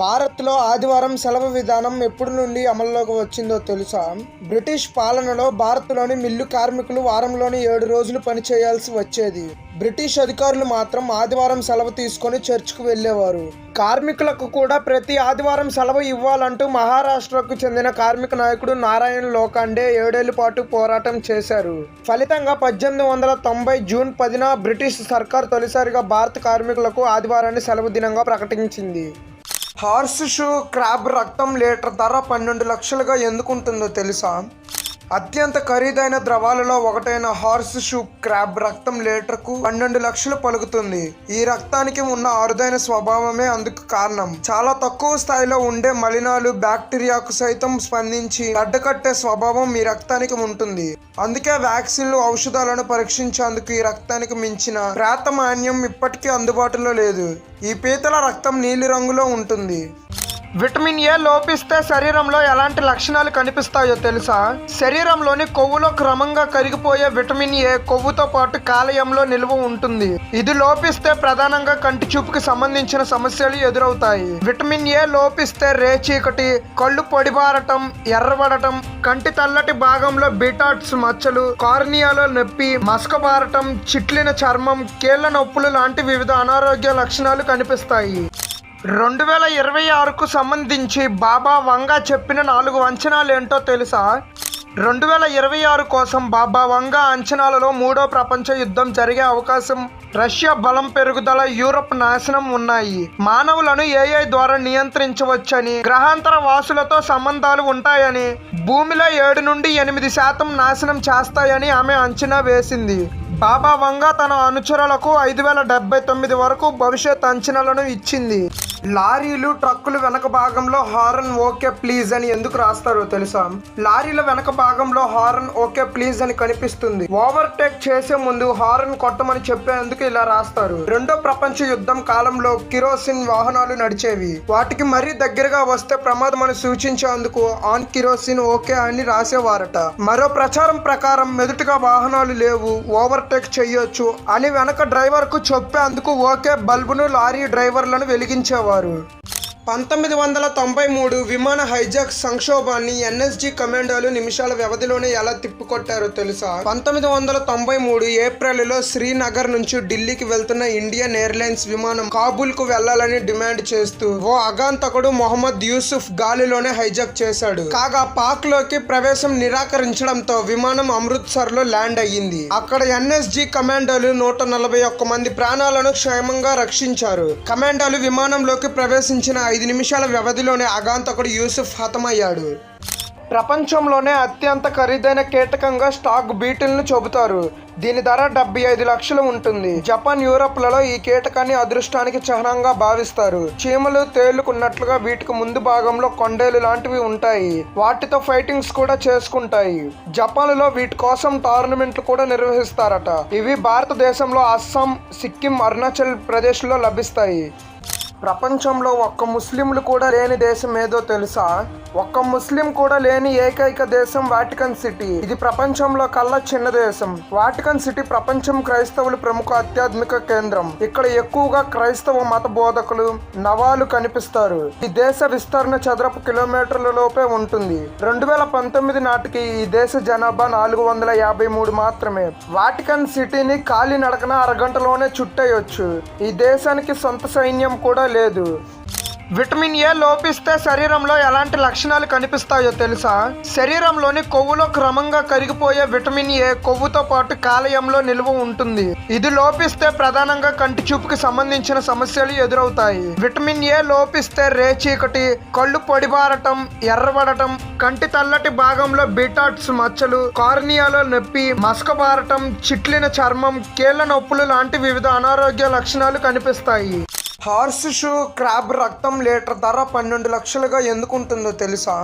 భారత్లో ఆదివారం సెలవు విధానం ఎప్పటి నుండి అమల్లోకి వచ్చిందో తెలుసా? బ్రిటిష్ పాలనలో భారత్లోని మిల్లు కార్మికులు వారంలోని 7 రోజులు పనిచేయాల్సి వచ్చేది. బ్రిటిష్ అధికారులు మాత్రం ఆదివారం సెలవు తీసుకొని చర్చ్కు వెళ్ళేవారు. కార్మికులకు కూడా ప్రతి ఆదివారం సెలవు ఇవ్వాలంటూ మహారాష్ట్రకు చెందిన కార్మిక నాయకుడు నారాయణ్ లోఖండే 7 ఏళ్ల పాటు పోరాటం చేశారు. ఫలితంగా 1890 జూన్ 10న బ్రిటిష్ సర్కార్ తొలిసారిగా భారత కార్మికులకు ఆదివారాన్ని సెలవు దినంగా ప్రకటించింది. హార్స్ షూ క్రాబ్ రక్తం లీటర్ ధర 12 లక్షలుగా ఎందుకుంటుందో తెలుసా? అత్యంత ఖరీదైన ద్రవాలలో ఒకటైన హార్స్ షూ క్రాబ్ రక్తం లీటర్కు 12 లక్షలు పలుకుతుంది. ఈ రక్తానికి ఉన్న అరుదైన స్వభావమే అందుకు కారణం. చాలా తక్కువ స్థాయిలో ఉండే మలినాలు, బ్యాక్టీరియాకు సైతం స్పందించి గడ్డకట్టే స్వభావం ఈ రక్తానికి ఉంటుంది. అందుకే వ్యాక్సిన్లు, ఔషధాలను పరీక్షించేందుకు ఈ రక్తానికి మించిన ప్రాతమాన్యం ఇప్పటికీ అందుబాటులో లేదు. ఈ పీతల రక్తం నీలి రంగులో ఉంటుంది. విటమిన్ ఏ లోపిస్తే శరీరంలో ఎలాంటి లక్షణాలు కనిపిస్తాయో తెలుసా? శరీరంలోని కొవ్వులో క్రమంగా కరిగిపోయే విటమిన్ ఏ కొవ్వుతో పాటు కాలేయంలో నిల్వ ఉంటుంది. ఇది లోపిస్తే ప్రధానంగా కంటి చూపుకి సంబంధించిన సమస్యలు ఎదురవుతాయి. విటమిన్ ఏ లోపిస్తే రేచీకటి, కళ్ళు పొడిబారటం, ఎర్రబడటం, కంటి తెల్లటి భాగంలో బీటాట్స్ మచ్చలు, కార్నియాలో నొప్పి, మసకబారటం, చిట్లిన చర్మం, కీళ్ల నొప్పులు లాంటి వివిధ అనారోగ్య లక్షణాలు కనిపిస్తాయి. 2026కు సంబంధించి బాబా వంగా చెప్పిన 4 అంచనాలు ఏంటో తెలుసా? 2026 కోసం బాబా వంగా అంచనాలలో 3వ ప్రపంచ యుద్ధం జరిగే అవకాశం, రష్యా బలం పెరుగుదల, యూరప్ నాశనం ఉన్నాయి. మానవులను ఏఐ ద్వారా నియంత్రించవచ్చని, గ్రహాంతర వాసులతో సంబంధాలు ఉంటాయని, భూమిలో 7 నుండి 8% నాశనం చేస్తాయని ఆమె అంచనా వేసింది. బాబా వంగా తన అనుచరులకు 5079 వరకు భవిష్యత్ అంచనాలను ఇచ్చింది. లారీలు, ట్రక్కులు వెనక భాగంలో హారన్ ఓకే ప్లీజ్ అని ఎందుకు రాస్తారో తెలుసా? లారీల వెనక భాగంలో హారన్ ఓకే ప్లీజ్ అని కనిపిస్తుంది. ఓవర్టేక్ చేసే ముందు హారన్ కొట్టమని చెప్పేందుకు ఇలా రాస్తారు. 2వ ప్రపంచ యుద్ధం కాలంలో కిరోసిన్ వాహనాలు నడిచేవి. వాటికి మరీ దగ్గరగా వస్తే ప్రమాదం అని సూచించేందుకు ఆన్ కిరోసిన్ ఓకే అని రాసేవారట. మరో ప్రచారం ప్రకారం మెదుటిగా వాహనాలు లేవు, ఓవర్టేక్ చెయ్యొచ్చు అని వెనక డ్రైవర్ కు చెప్పేందుకు ఓకే బల్బును లారీ డ్రైవర్లను వెలిగించేవారు. 1993 విమాన హైజాక్ సంక్షోభాన్ని ఎన్ఎస్జీ కమాండోలు నిమిషాల వ్యవధిలోనే ఎలా తిప్పికొట్టారో తెలుసా? 1993 ఏప్రిల్లో శ్రీనగర్ నుంచి ఢిల్లీకి వెళ్తున్న ఇండియన్ ఎయిర్లైన్స్ విమానం కాబూల్ కు వెళ్లాలని డిమాండ్ చేస్తూ ఓ అగాంతకుడు మొహమ్మద్ యూసుఫ్ గాలిలోనే హైజాక్ చేశాడు. కాగా పాక్ లోకి ప్రవేశం నిరాకరించడంతో విమానం అమృత్సర్ లో ల్యాండ్ అయ్యింది. అక్కడ ఎన్ఎస్జీ కమాండోలు 141 మంది ప్రాణాలను క్షేమంగా రక్షించారు. కమాండోలు విమానంలోకి ప్రవేశించిన 5 నిమిషాల వ్యవధిలోనే అగాంతకుడు యూసుఫ్ హతమయ్యాడు. ప్రపంచంలోనే అత్యంత ఖరీదైన కీటకంగా స్టాక్ బీటిల్ను చెబుతారు. దీని ధర 75 లక్షలు ఉంటుంది. జపాన్, యూరప్లలో ఈ కీటకాన్ని అదృష్టానికి చిహ్నంగా భావిస్తారు. చీమలు, తేలుకున్నట్లుగా వీటికి ముందు భాగంలో కొండేలు లాంటివి ఉంటాయి. వాటితో ఫైటింగ్స్ కూడా చేసుకుంటాయి. జపాన్లో వీటి కోసం టోర్నమెంట్లు కూడా నిర్వహిస్తారట. ఇవి భారతదేశంలో అస్సాం, సిక్కిం, అరుణాచల్ ప్రదేశ్లో లభిస్తాయి. ప్రపంచంలో ఒక్క ముస్లింలు కూడా లేని దేశం ఏదో తెలుసా? ఒక్క ముస్లిం కూడా లేని ఏకైక దేశం వాటికన్ సిటీ. ఇది ప్రపంచంలో కల్లా చిన్న దేశం. వాటికన్ సిటీ ప్రపంచం క్రైస్తవుల ప్రముఖ ఆధ్యాత్మిక కేంద్రం. ఇక్కడ ఎక్కువగా క్రైస్తవ మత బోధకులు, నవాలు కనిపిస్తారు. ఈ దేశ విస్తరణ చదరపు కిలోమీటర్ల లోపే ఉంటుంది. 2019 నాటికి ఈ దేశ జనాభా 453 మాత్రమే. వాటికన్ సిటీని కాలినడకన అరగంటలోనే చుట్టేయొచ్చు. ఈ దేశానికి సొంత సైన్యం కూడా లేదు. విటమిన్ ఏ లోపిస్తే శరీరంలో ఎలాంటి లక్షణాలు కనిపిస్తాయో తెలుసా? శరీరంలోని కొవ్వులో క్రమంగా కరిగిపోయే విటమిన్ ఏ కొవ్వుతో పాటు కాలేయంలో నిల్వ ఉంటుంది. ఇది లోపిస్తే ప్రధానంగా కంటి చూపుకి సంబంధించిన సమస్యలు ఎదురవుతాయి. విటమిన్ ఏ లోపిస్తే రేచీకటి, కళ్ళు పొడిబారటం, ఎర్రబడటం, కంటి తెల్లటి భాగంలో బీటాట్స్ మచ్చలు, కార్నియాలో నొప్పి, మసకబారటం, చిట్లిన చర్మం, కీళ్ల నొప్పులు లాంటి వివిధ అనారోగ్య లక్షణాలు కనిపిస్తాయి. హార్స్ షూ క్రాబ్ రక్తం లీటర్ ధర 12 లక్షలుగా ఎందుకు ఉంటుందో తెలుసా?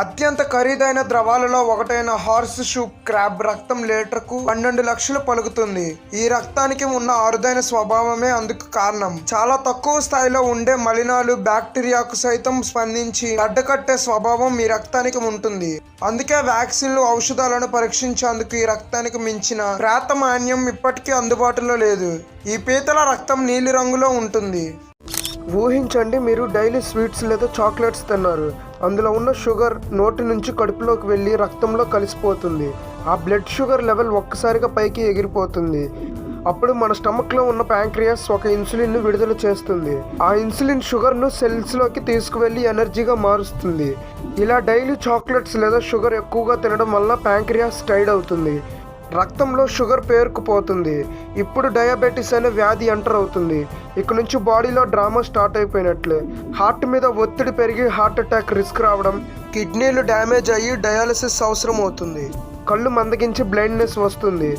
అత్యంత ఖరీదైన ద్రవాలలో ఒకటైన హార్స్ షూ క్రాబ్ రక్తం లీటర్కు 12 లక్షలు పలుకుతుంది. ఈ రక్తానికి ఉన్న అరుదైన స్వభావమే అందుకు కారణం. చాలా తక్కువ స్థాయిలో ఉండే మలినాలు, బ్యాక్టీరియాకు సైతం స్పందించి అడ్డకట్టే స్వభావం ఈ రక్తానికి ఉంటుంది. అందుకే వ్యాక్సిన్లు, ఔషధాలను పరీక్షించేందుకు ఈ రక్తానికి మించిన ప్రాతమాన్యం ఇప్పటికీ అందుబాటులో లేదు. ఈ పీతల రక్తం నీలి రంగులో ఉంటుంది. ఊహించండి, మీరు డైలీ స్వీట్స్ లేదా చాక్లెట్స్ తిన్నారు. అందులో ఉన్న షుగర్ నోటి నుంచి కడుపులోకి వెళ్ళి రక్తంలో కలిసిపోతుంది. ఆ బ్లడ్ షుగర్ లెవెల్ ఒక్కసారిగా పైకి ఎగిరిపోతుంది. అప్పుడు మన స్టమక్లో ఉన్న ప్యాంక్రియాస్ ఒక ఇన్సులిన్ను విడుదల చేస్తుంది. ఆ ఇన్సులిన్ షుగర్ను సెల్స్లోకి తీసుకువెళ్ళి ఎనర్జీగా మారుస్తుంది. ఇలా డైలీ చాక్లెట్స్ లేదా షుగర్ ఎక్కువగా తినడం వల్ల ప్యాంక్రియాస్ టైర్డ్ అవుతుంది. రక్తంలో షుగర్ పేరుకుపోతుంది. ఇప్పుడు డయాబెటీస్ అనే వ్యాధి ఎంటర్ అవుతుంది. ఇక నుంచి బాడీలో డ్రామా స్టార్ట్ అయిపోయినట్లే. హార్ట్ మీద ఒత్తిడి పెరిగి హార్ట్ అటాక్ రిస్క్ రావడం, కిడ్నీలు డ్యామేజ్ అయ్యి డయాలసిస్ అవసరం అవుతుంది. కళ్ళు మందగించి బ్లైండ్నెస్ వస్తుంది.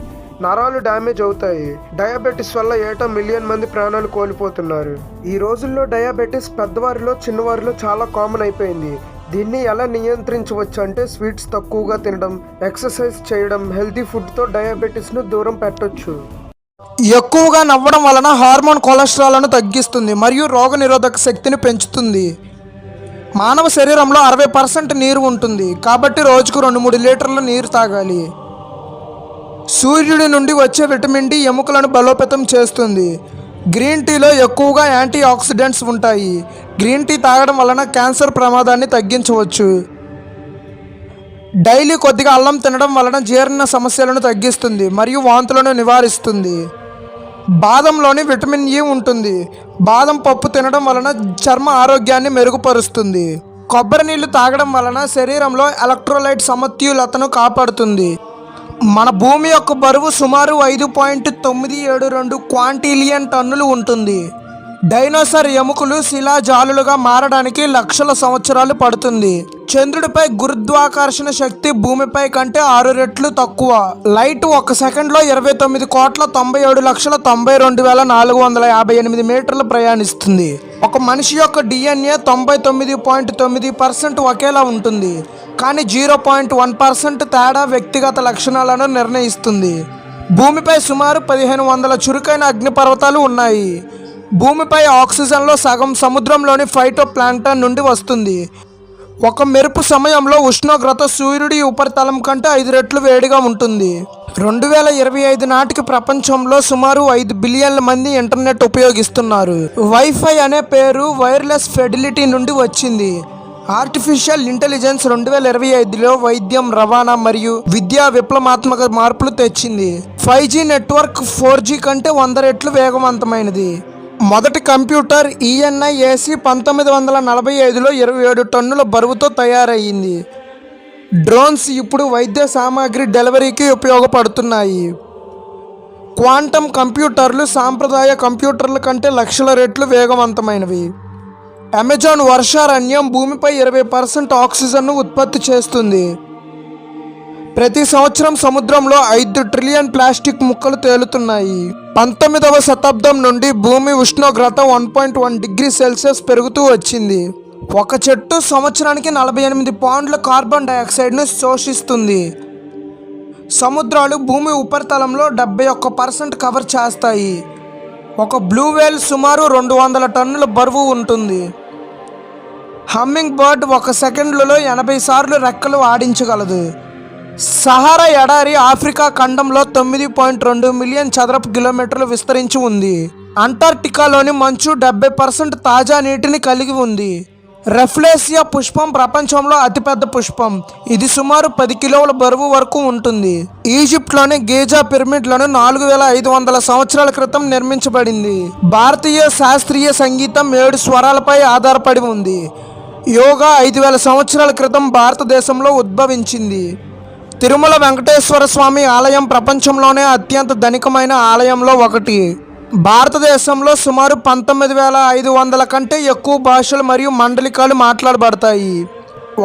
నరాలు డ్యామేజ్ అవుతాయి. డయాబెటీస్ వల్ల ఏటా 1 మిలియన్ మంది ప్రాణాలు కోల్పోతున్నారు. ఈ రోజుల్లో డయాబెటీస్ పెద్దవారిలో, చిన్నవారిలో చాలా కామన్ అయిపోయింది. దీన్ని ఎలా నియంత్రించవచ్చు అంటే స్వీట్స్ తక్కువగా తినడం, ఎక్సర్సైజ్ చేయడం, హెల్తీ ఫుడ్తో డయాబెటీస్ను దూరం పెట్టొచ్చు. ఎక్కువగా నవ్వడం వలన హార్మోన్ కొలెస్ట్రాల్ను తగ్గిస్తుంది మరియు రోగనిరోధక శక్తిని పెంచుతుంది. మానవ శరీరంలో 60% నీరు ఉంటుంది. కాబట్టి రోజుకు 2-3 లీటర్ల నీరు తాగాలి. సూర్యుడి నుండి వచ్చే విటమిన్ డి ఎముకలను బలోపేతం చేస్తుంది. గ్రీన్ టీలో ఎక్కువగా యాంటీ ఆక్సిడెంట్స్ ఉంటాయి. గ్రీన్ టీ తాగడం వలన క్యాన్సర్ ప్రమాదాన్ని తగ్గించవచ్చు. డైలీ కొద్దిగా అల్లం తినడం వలన జీర్ణ సమస్యలను తగ్గిస్తుంది మరియు వాంతులను నివారిస్తుంది. బాదంలోని విటమిన్ ఇ ఉంటుంది. బాదం పప్పు తినడం వలన చర్మ ఆరోగ్యాన్ని మెరుగుపరుస్తుంది. కొబ్బరి నీళ్లు తాగడం వలన శరీరంలో ఎలక్ట్రోలైట్ సమతుల్యతను కాపాడుతుంది. మన భూమి యొక్క బరువు సుమారు 5.972 క్వాంటిలియన్ టన్నులు ఉంటుంది. డైనోసార్ ఎముకలు శిలాజాలులుగా మారడానికి లక్షల సంవత్సరాలు పడుతుంది. చంద్రుడిపై గురుత్వాకర్షణ శక్తి భూమిపై కంటే 6 రెట్లు తక్కువ. లైట్ 1 సెకండ్లో 29,90,92,458 మీటర్లు ప్రయాణిస్తుంది. ఒక మనిషి యొక్క DNA 99.9% ఒకేలా ఉంటుంది, కానీ 0.1% తేడా వ్యక్తిగత లక్షణాలను నిర్ణయిస్తుంది. భూమిపై సుమారు 1500 చురుకైన అగ్నిపర్వతాలు ఉన్నాయి. భూమిపై ఆక్సిజన్లో సగం సముద్రంలోని ఫైటో ప్లాంక్టన్ నుండి వస్తుంది. ఒక మెరుపు సమయంలో ఉష్ణోగ్రత సూర్యుడి ఉపరితలం కంటే 5 రెట్లు వేడిగా ఉంటుంది. 2025 నాటికి ప్రపంచంలో సుమారు 5 బిలియన్ల మంది ఇంటర్నెట్ ఉపయోగిస్తున్నారు. వైఫై అనే పేరు వైర్లెస్ ఫిడిలిటీ నుండి వచ్చింది. ఆర్టిఫిషియల్ ఇంటెలిజెన్స్ 2025లో వైద్యం, రవాణా మరియు విద్యా విప్లవాత్మక మార్పులు తెచ్చింది. 5G నెట్వర్క్ 4G కంటే 100 రెట్లు వేగవంతమైనది. మొదటి కంప్యూటర్ ENIAC 1945లో 27 టన్నుల బరువుతో తయారయ్యింది. డ్రోన్స్ ఇప్పుడు వైద్య సామాగ్రి డెలివరీకి ఉపయోగపడుతున్నాయి. క్వాంటమ్ కంప్యూటర్లు సాంప్రదాయ కంప్యూటర్ల కంటే లక్షల రెట్లు వేగవంతమైనవి. అమెజాన్ వర్షారణ్యం భూమిపై 20% ఆక్సిజన్ను ఉత్పత్తి చేస్తుంది. ప్రతి సంవత్సరం సముద్రంలో 5 ట్రిలియన్ ప్లాస్టిక్ ముక్కలు తేలుతున్నాయి. 19వ శతాబ్దం నుండి భూమి ఉష్ణోగ్రత 1.1 డిగ్రీ సెల్సియస్ పెరుగుతూ వచ్చింది. ఒక చెట్టు సంవత్సరానికి 48 పౌండ్ల కార్బన్ డైఆక్సైడ్ను శోషిస్తుంది. సముద్రాలు భూమి ఉపరితలంలో 71% కవర్ చేస్తాయి. ఒక బ్లూ వేల్ సుమారు 200 టన్నుల బరువు ఉంటుంది. హమ్మింగ్ బర్డ్ 1 సెకండ్లలో 80 సార్లు రెక్కలు ఆడించగలదు. సహారా ఎడారి ఆఫ్రికా ఖండంలో 9.2 మిలియన్ చదరపు కిలోమీటర్లు విస్తరించి ఉంది. అంటార్క్టికాలోని మంచు 70% తాజా నీటిని కలిగి ఉంది. రెఫ్లేసియా పుష్పం ప్రపంచంలో అతిపెద్ద పుష్పం. ఇది సుమారు 10 కిలోల బరువు వరకు ఉంటుంది. ఈజిప్ట్లోని గీజా పిరమిడ్లను 4500 సంవత్సరాల క్రితం నిర్మించబడింది. భారతీయ శాస్త్రీయ సంగీతం 7 స్వరాలపై ఆధారపడి ఉంది. యోగా 5000 సంవత్సరాల క్రితం భారతదేశంలో ఉద్భవించింది. తిరుమల వెంకటేశ్వర స్వామి ఆలయం ప్రపంచంలోనే అత్యంత ధనికమైన ఆలయంలో ఒకటి. భారతదేశంలో సుమారు 19,500 కంటే ఎక్కువ భాషలు మరియు మండలికాలు మాట్లాడబడతాయి.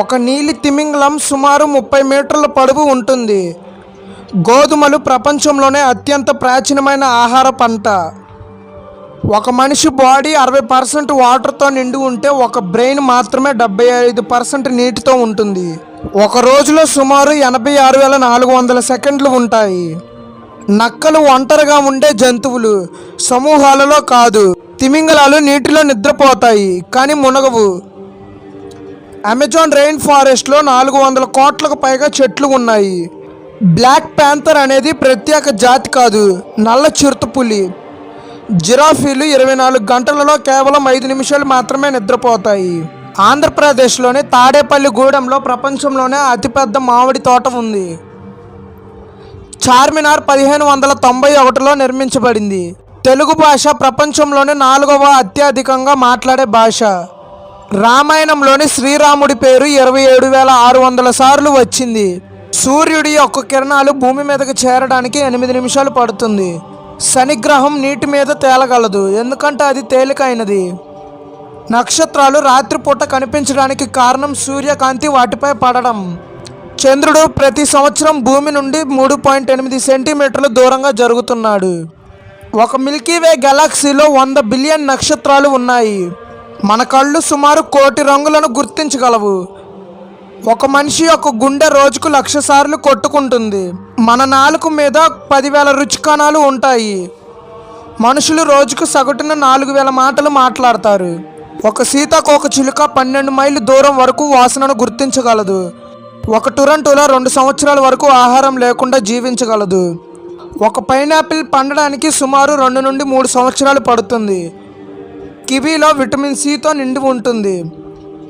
ఒక నీలి తిమింగలం సుమారు 30 మీటర్ల పొడవు ఉంటుంది. గోధుమలు ప్రపంచంలోనే అత్యంత ప్రాచీనమైన ఆహార పంట. ఒక మనిషి బాడీ 60% వాటర్తో నిండి ఉంటే ఒక బ్రెయిన్ మాత్రమే 75% నీటితో ఉంటుంది. ఒక రోజులో సుమారు 86,400 సెకండ్లు ఉంటాయి. నక్కలు ఒంటరిగా ఉండే జంతువులు, సమూహాలలో కాదు. తిమింగలాలు నీటిలో నిద్రపోతాయి కానీ మునగవు. అమెజాన్ రెయిన్ ఫారెస్ట్లో 400 కోట్లకు పైగా చెట్లు ఉన్నాయి. బ్లాక్ ప్యాంథర్ అనేది ప్రత్యేక జాతి కాదు, నల్ల చిరుతపులి. జిరాఫీలు 24 గంటలలో కేవలం 5 నిమిషాలు మాత్రమే నిద్రపోతాయి. ఆంధ్రప్రదేశ్లోని తాడేపల్లి గూడెంలో ప్రపంచంలోనే అతిపెద్ద మామిడి తోట ఉంది. చార్మినార్ 1591లో నిర్మించబడింది. తెలుగు భాష ప్రపంచంలోనే 4వ అత్యధికంగా మాట్లాడే భాష. రామాయణంలోని శ్రీరాముడి పేరు 27,600 సార్లు వచ్చింది. సూర్యుడి యొక్క కిరణాలు భూమి మీదకి చేరడానికి 8 నిమిషాలు పడుతుంది. శనిగ్రహం నీటి మీద తేలగలదు ఎందుకంటే అది తేలికైనది. నక్షత్రాలు రాత్రిపూట కనిపించడానికి కారణం సూర్యకాంతి వాటిపై పడడం. చంద్రుడు ప్రతి సంవత్సరం భూమి నుండి 3.8 సెంటీమీటర్లు దూరంగా జరుగుతున్నాడు. ఒక మిల్కీవే గెలాక్సీలో 100 బిలియన్ నక్షత్రాలు ఉన్నాయి. మన కళ్ళు సుమారు 1 కోటి రంగులను గుర్తించగలవు. ఒక మనిషి యొక్క గుండె రోజుకు 1,00,000 సార్లు కొట్టుకుంటుంది. మన నాలుక మీద 10,000 రుచి కణాలు ఉంటాయి. మనుషులు రోజుకు సగటున 4,000 మాటలు మాట్లాడతారు. ఒక సీతాకోక చిలుక 12 మైళ్ళు దూరం వరకు వాసనను గుర్తించగలదు. ఒక టొరంటోలో 2 సంవత్సరాల వరకు ఆహారం లేకుండా జీవించగలదు. ఒక పైనాపిల్ పండడానికి సుమారు 2 నుండి 3 సంవత్సరాలు పడుతుంది. కివీలో విటమిన్ సితో నిండి ఉంటుంది.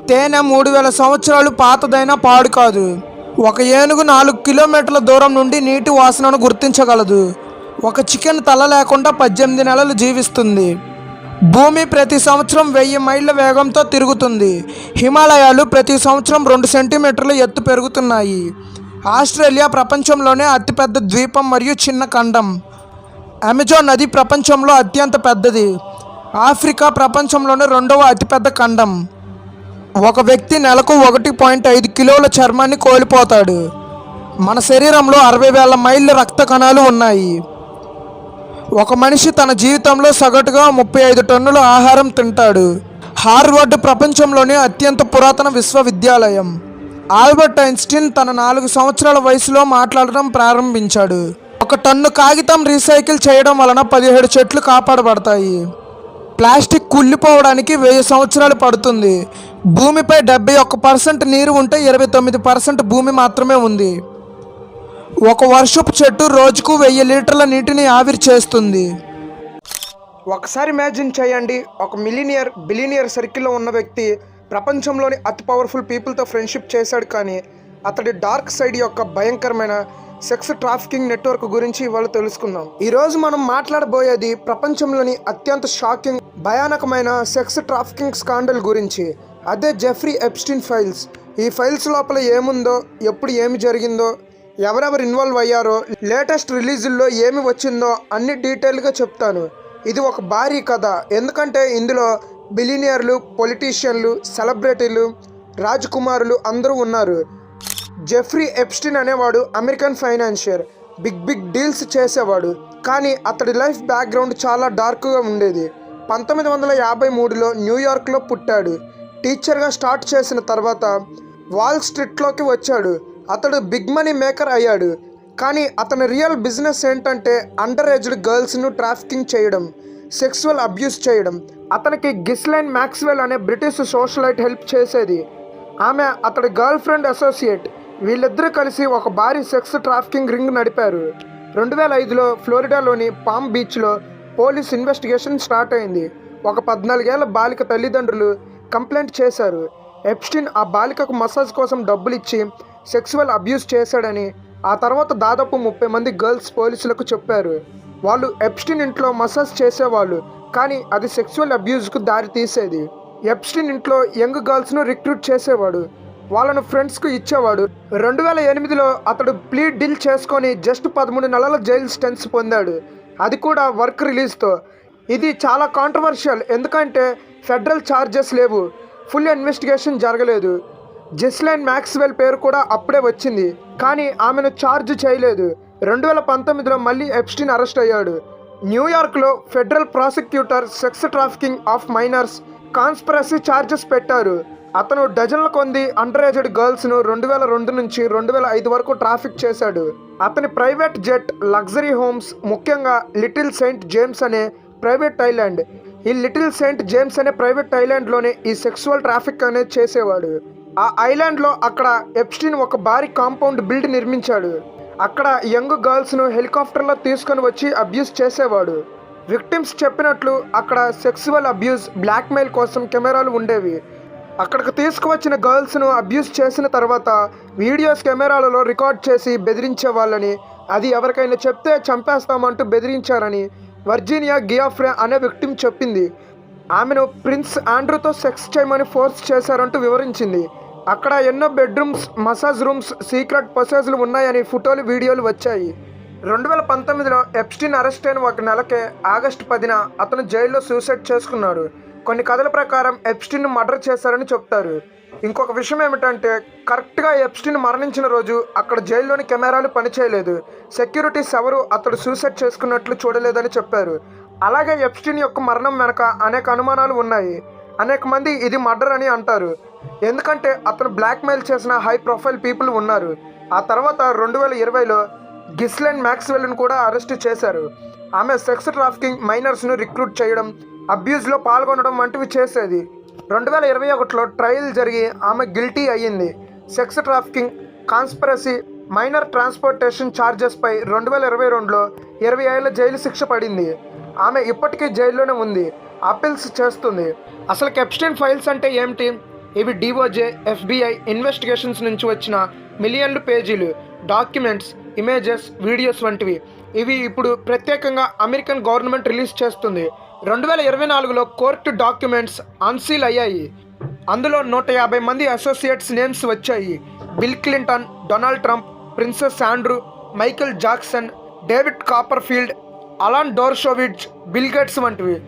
తేనె 3,000 సంవత్సరాలు పాతదైన పాడు కాదు. ఒక ఏనుగు 4 కిలోమీటర్ల దూరం నుండి నీటి వాసనను గుర్తించగలదు. ఒక చికెన్ తల లేకుండా 18 నెలలు జీవిస్తుంది. భూమి ప్రతి సంవత్సరం 1000 మైళ్ళ వేగంతో తిరుగుతుంది. హిమాలయాలు ప్రతి సంవత్సరం 2 సెంటీమీటర్ల ఎత్తు పెరుగుతున్నాయి. ఆస్ట్రేలియా ప్రపంచంలోనే అతిపెద్ద ద్వీపం మరియు చిన్న ఖండం. అమెజాన్ నది ప్రపంచంలో అత్యంత పెద్దది. ఆఫ్రికా ప్రపంచంలోనే 2వ అతిపెద్ద ఖండం. ఒక వ్యక్తి నెలకు 1.5 కిలోల చర్మాన్ని కోల్పోతాడు. మన శరీరంలో 60,000 మైళ్ళ రక్త కణాలు ఉన్నాయి. ఒక మనిషి తన జీవితంలో సగటుగా 35 టన్నుల ఆహారం తింటాడు. హార్వర్డ్ ప్రపంచంలోని అత్యంత పురాతన విశ్వవిద్యాలయం. ఆల్బర్ట్ ఐన్స్టీన్ తన 4 సంవత్సరాల వయసులో మాట్లాడడం ప్రారంభించాడు. 1 టన్ను కాగితం రీసైకిల్ చేయడం వలన 17 చెట్లు కాపాడబడతాయి. ప్లాస్టిక్ కుళ్ళిపోవడానికి 1000 సంవత్సరాలు పడుతుంది. భూమిపై 71% నీరు ఉంటే 29% భూమి మాత్రమే ఉంది. ఒక వర్షపు చెట్టు రోజుకు 1000 లీటర్ల నీటిని ఆవిరి చేస్తుంది. ఒకసారి ఇమాజిన్ చేయండి, ఒక బిలియనియర్ సర్కిల్లో ఉన్న వ్యక్తి ప్రపంచంలోని అతి పవర్ఫుల్ పీపుల్తో ఫ్రెండ్షిప్ చేశాడు. కానీ అతడి డార్క్ సైడ్ యొక్క భయంకరమైన సెక్స్ ట్రాఫికింగ్ నెట్వర్క్ గురించి ఇవాళ తెలుసుకుందాం. ఈరోజు మనం మాట్లాడబోయేది ప్రపంచంలోని అత్యంత షాకింగ్ భయానకమైన సెక్స్ ట్రాఫికింగ్ స్కాండల్ గురించి. అదే జెఫ్రీ ఎప్స్టీన్ ఫైల్స్. ఈ ఫైల్స్ లోపల ఏముందో, ఎప్పుడు ఏమి జరిగిందో, ఎవరెవరు ఇన్వాల్వ్ అయ్యారో, లేటెస్ట్ రిలీజుల్లో ఏమి వచ్చిందో అన్ని డీటెయిల్గా చెప్తాను. ఇది ఒక భారీ కథ, ఎందుకంటే ఇందులో బిలినియర్లు, పొలిటీషియన్లు, సెలబ్రిటీలు, రాజకుమారులు అందరూ ఉన్నారు. జెఫ్రీ ఎప్స్టీన్ అనేవాడు అమెరికన్ ఫైనాన్షియర్, బిగ్ డీల్స్ చేసేవాడు. కానీ అతడి లైఫ్ బ్యాక్గ్రౌండ్ చాలా డార్క్గా ఉండేది. 1953లో న్యూయార్క్లో పుట్టాడు. టీచర్గా స్టార్ట్ చేసిన తర్వాత వాల్ స్ట్రీట్లోకి వచ్చాడు. అతడు బిగ్ మనీ మేకర్ అయ్యాడు. కానీ అతని రియల్ బిజినెస్ ఏంటంటే అండర్ ఏజ్డ్ గర్ల్స్ను ట్రాఫికింగ్ చేయడం, సెక్సువల్ అబ్యూస్ చేయడం. అతనికి గిస్లైన్ మ్యాక్స్వెల్ అనే బ్రిటిష్ సోషలైట్ హెల్ప్ చేసేది. ఆమె అతడి గర్ల్ ఫ్రెండ్ అసోసియేట్. వీళ్ళిద్దరూ కలిసి ఒక భారీ సెక్స్ ట్రాఫికింగ్ రింగ్ నడిపారు. 2005లో ఫ్లోరిడాలోని పామ్ బీచ్లో పోలీస్ ఇన్వెస్టిగేషన్ స్టార్ట్ అయింది. ఒక 14 ఏళ్ల బాలిక తల్లిదండ్రులు కంప్లైంట్ చేశారు. ఎప్స్టీన్ ఆ బాలికకు మసాజ్ కోసం డబ్బులు ఇచ్చి సెక్సువల్ అబ్యూస్ చేశాడని. ఆ తర్వాత దాదాపు 30 మంది గర్ల్స్ పోలీసులకు చెప్పారు. వాళ్ళు ఎప్స్టీన్ ఇంట్లో మసాజ్ చేసేవాళ్ళు, కానీ అది సెక్సువల్ అబ్యూస్కు దారి తీసేది. ఎప్స్టీన్ ఇంట్లో యంగ్ గర్ల్స్ను రిక్రూట్ చేసేవాడు, వాళ్ళను ఫ్రెండ్స్కు ఇచ్చేవాడు. 2008లో అతడు ప్లీ డీల్ చేసుకొని జస్ట్ 13 నెలల జైలు స్టెన్స్ పొందాడు, అది కూడా వర్క్ రిలీజ్తో. ఇది చాలా కాంట్రవర్షియల్, ఎందుకంటే ఫెడరల్ ఛార్జెస్ లేవు, ఫుల్ ఇన్వెస్టిగేషన్ జరగలేదు. జిస్లైన్ మ్యాక్స్వెల్ పేరు కూడా అప్పుడే వచ్చింది, కానీ ఆమెను ఛార్జ్ చేయలేదు. 2019లో మళ్ళీ ఎప్స్టీన్ అరెస్ట్ అయ్యాడు. న్యూయార్క్లో federal prosecutor sex trafficking of minors conspiracy charges పెట్టారు. అతను డజన్ల కొద్ది అండర్ ఏజ్డ్ గర్ల్స్ను 2002 నుంచి 2005 వరకు ట్రాఫిక్ చేశాడు. అతని ప్రైవేట్ జెట్, లగ్జరీ హోమ్స్, ముఖ్యంగా లిటిల్ సెయింట్ జేమ్స్ అనే ప్రైవేట్ ఐలాండ్. ఈ లిటిల్ సెయింట్ జేమ్స్ అనే ప్రైవేట్ ఐలాండ్లోనే ఈ సెక్సువల్ ట్రాఫిక్ అనేది చేసేవాడు. ఆ ఐలాండ్లో అక్కడ ఎప్స్టీన్ ఒక భారీ కాంపౌండ్ బిల్డ్ నిర్మించాడు. అక్కడ యంగ్ గర్ల్స్ను హెలికాప్టర్లో తీసుకొని వచ్చి అబ్యూస్ చేసేవాడు. విక్టిమ్స్ చెప్పినట్లు అక్కడ సెక్సువల్ అబ్యూస్, బ్లాక్మెయిల్ కోసం కెమెరాలు ఉండేవి. అక్కడికి తీసుకువచ్చిన గర్ల్స్ను అబ్యూస్ చేసిన తర్వాత వీడియోస్ కెమెరాలలో రికార్డ్ చేసి బెదిరించే వాళ్ళని, అది ఎవరికైనా చెప్తే చంపేస్తామంటూ బెదిరించారని వర్జీనియా గియాఫ్రే అనే విక్టిమ్ చెప్పింది. ఆమెను ప్రిన్స్ ఆండ్రూతో సెక్స్ చేయమని ఫోర్స్ చేశారంటూ వివరించింది. అక్కడ ఎన్నో బెడ్రూమ్స్, మసాజ్ రూమ్స్, సీక్రెట్ పసేజ్లు ఉన్నాయని ఫోటోలు, వీడియోలు వచ్చాయి. 2019లో ఎప్స్టీన్ అరెస్ట్ అయిన ఒక నెలకే ఆగస్టు 10న అతను జైల్లో సూసైడ్ చేసుకున్నాడు. కొన్ని కథల ప్రకారం ఎప్స్టీన్ మర్డర్ చేశారని చెప్తారు. ఇంకొక విషయం ఏమిటంటే కరెక్ట్గా ఎప్స్టీన్ మరణించిన రోజు అక్కడ జైల్లోని కెమెరాలు పనిచేయలేదు. సెక్యూరిటీస్ ఎవరు అతడు సూసైడ్ చేసుకున్నట్లు చూడలేదని చెప్పారు. అలాగే ఎప్స్టీన్ యొక్క మరణం వెనక అనేక అనుమానాలు ఉన్నాయి. అనేక మంది ఇది మర్డర్ అని అంటారు, ఎందుకంటే అతను బ్లాక్మెయిల్ చేసిన హై ప్రొఫైల్ పీపుల్ ఉన్నారు. ఆ తర్వాత 2020లో గిస్లైన్ మ్యాక్స్వెల్ను కూడా అరెస్ట్ చేశారు. ఆమె సెక్స్ ట్రాఫికింగ్, మైనర్స్ను రిక్రూట్ చేయడం, అబ్యూస్లో పాల్గొనడం వంటివి చేసేది. 2021లో ట్రయల్ జరిగి ఆమె గిల్టీ అయ్యింది. Sex trafficking, conspiracy, minor transportation ఛార్జెస్పై 2022లో 20 ఏళ్ల జైలు శిక్ష పడింది. ఆమె ఇప్పటికీ జైల్లోనే ఉంది, అప్పీల్స్ చేస్తుంది. అసలు ఎప్స్టీన్ ఫైల్స్ అంటే ఏమిటి? ఇవి డిఓజే, FBI ఇన్వెస్టిగేషన్స్ నుంచి వచ్చిన మిలియన్లు పేజీలు, డాక్యుమెంట్స్, ఇమేజెస్, వీడియోస్ వంటివి. ఇవి ఇప్పుడు ప్రత్యేకంగా అమెరికన్ గవర్నమెంట్ రిలీజ్ చేస్తుంది. 2024లో కోర్టు డాక్యుమెంట్స్ అన్సీల్ అయ్యాయి. అందులో 150 మంది అసోసియేట్స్ నేమ్స్ వచ్చాయి. Bill Clinton, Donald Trump, Princess Andrew, Michael Jackson, David Copperfield, Alan Dershowitz, Bill Gates వంటివి.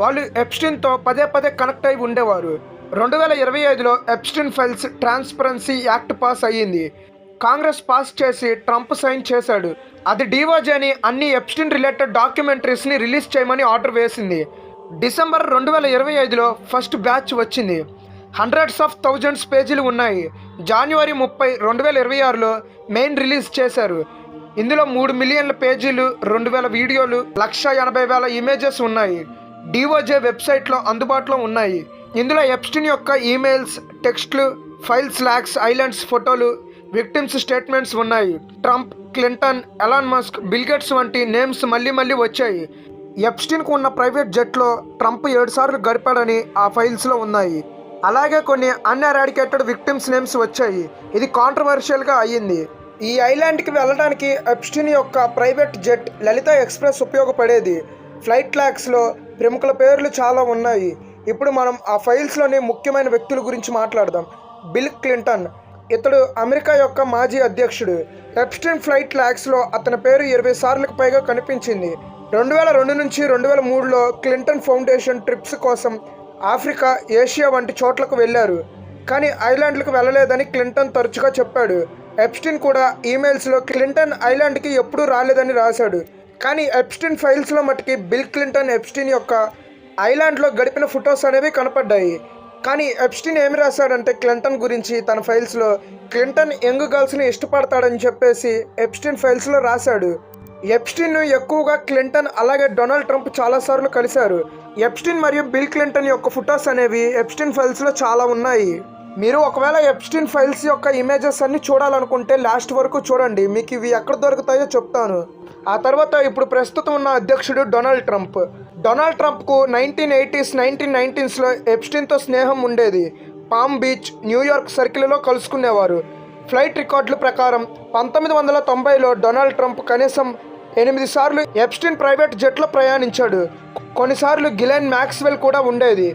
వాళ్ళు ఎప్స్టీన్తో పదే కనెక్ట్ అయి ఉండేవారు. 2025లో Epstein files transparency act pass అయ్యింది. కాంగ్రెస్ పాస్ చేసి ట్రంప్ సైన్ చేశాడు. అది డిఓజేని అన్ని ఎప్స్టీన్ రిలేటెడ్ డాక్యుమెంటరీస్ని రిలీజ్ చేయమని ఆర్డర్ వేసింది. డిసెంబర్ 2025లో ఫస్ట్ బ్యాచ్ వచ్చింది. హండ్రెడ్స్ ఆఫ్ థౌజండ్స్ పేజీలు ఉన్నాయి. జనవరి 30, 2026లో మెయిన్ రిలీజ్ చేశారు. ఇందులో 3 మిలియన్ల పేజీలు, 2000 వీడియోలు, 180,000 ఇమేజెస్ ఉన్నాయి. డిఓజే వెబ్సైట్లో అందుబాటులో ఉన్నాయి. ఇందులో ఎప్స్టీన్ యొక్క ఈమెయిల్స్, టెక్స్ట్లు, ఫైల్స్, లాగ్స్, ఐలాండ్స్, ఫోటోలు, విక్టిమ్స్ స్టేట్మెంట్స్ ఉన్నాయి. Trump, Clinton, Elon Musk, bill gates వంటి నేమ్స్ మళ్ళీ వచ్చాయి. ఎప్స్టీన్కు ఉన్న ప్రైవేట్ జెట్లో ట్రంప్ 7 సార్లు గడిపాడని ఆ ఫైల్స్లో ఉన్నాయి. అలాగే కొన్ని అన్ఎరాడికేటెడ్ విక్టిమ్స్ నేమ్స్ వచ్చాయి. ఇది కాంట్రవర్షియల్గా అయ్యింది. ఈ ఐలాండ్కి వెళ్ళడానికి ఎప్స్టీన్ యొక్క ప్రైవేట్ జెట్ లలిత ఎక్స్ప్రెస్ ఉపయోగపడేది. ఫ్లైట్ లాగ్స్లో ప్రముఖుల పేర్లు చాలా ఉన్నాయి. ఇప్పుడు మనం ఆ ఫైల్స్లోని ముఖ్యమైన వ్యక్తుల గురించి మాట్లాడదాం. బిల్ క్లింటన్, ఇతడు అమెరికా యొక్క మాజీ అధ్యక్షుడు. ఎప్స్టీన్ ఫ్లైట్ లాగ్స్లో అతని పేరు 20 సార్లకు పైగా కనిపించింది. 2002 నుంచి 2003లో క్లింటన్ ఫౌండేషన్ ట్రిప్స్ కోసం ఆఫ్రికా, ఏషియా వంటి చోట్లకు వెళ్ళారు. కానీ ఐలాండ్లకు వెళ్ళలేదని క్లింటన్ తరచుగా చెప్పాడు. ఎప్స్టీన్ కూడా ఈమెయిల్స్లో క్లింటన్ ఐలాండ్కి ఎప్పుడూ రాలేదని రాశాడు. కానీ ఎప్స్టీన్ ఫైల్స్లో మట్టుకి బిల్ క్లింటన్ ఎప్స్టీన్ యొక్క ఐలాండ్లో గడిపిన ఫొటోస్ అనేవి కనపడ్డాయి. కానీ ఎప్స్టీన్ ఏమి రాశాడంటే క్లింటన్ గురించి తన ఫైల్స్లో క్లింటన్ యంగ్ గర్ల్స్ని ఇష్టపడతాడని చెప్పేసి ఎప్స్టీన్ ఫైల్స్లో రాశాడు. ఎప్స్టీన్ ఎక్కువగా క్లింటన్ అలాగే డొనాల్డ్ ట్రంప్ చాలాసార్లు కలిశారు. ఎప్స్టీన్ మరియు బిల్ క్లింటన్ యొక్క ఫొటోస్ అనేవి ఎప్స్టీన్ ఫైల్స్లో చాలా ఉన్నాయి. మీరు ఒకవేళ ఎప్స్టీన్ ఫైల్స్ యొక్క ఇమేజెస్ అన్ని చూడాలనుకుంటే లాస్ట్ వరకు చూడండి, మీకు ఇవి ఎక్కడ దొరుకుతాయో చెప్తాను. ఆ తర్వాత ఇప్పుడు ప్రస్తుతం ఉన్న అధ్యక్షుడు డొనాల్డ్ ట్రంప్. డొనాల్డ్ ట్రంప్కు 1980s 1990sలో ఎప్స్టీన్తో స్నేహం ఉండేది. పామ్ బీచ్, న్యూయార్క్ సర్కిల్లో కలుసుకునేవారు. ఫ్లైట్ రికార్డుల ప్రకారం 1990లో డొనాల్డ్ ట్రంప్ కనీసం 8 సార్లు ఎప్స్టీన్ ప్రైవేట్ జెట్లో ప్రయాణించాడు. కొన్నిసార్లు గిలెన్ మ్యాక్స్వెల్ కూడా ఉండేది.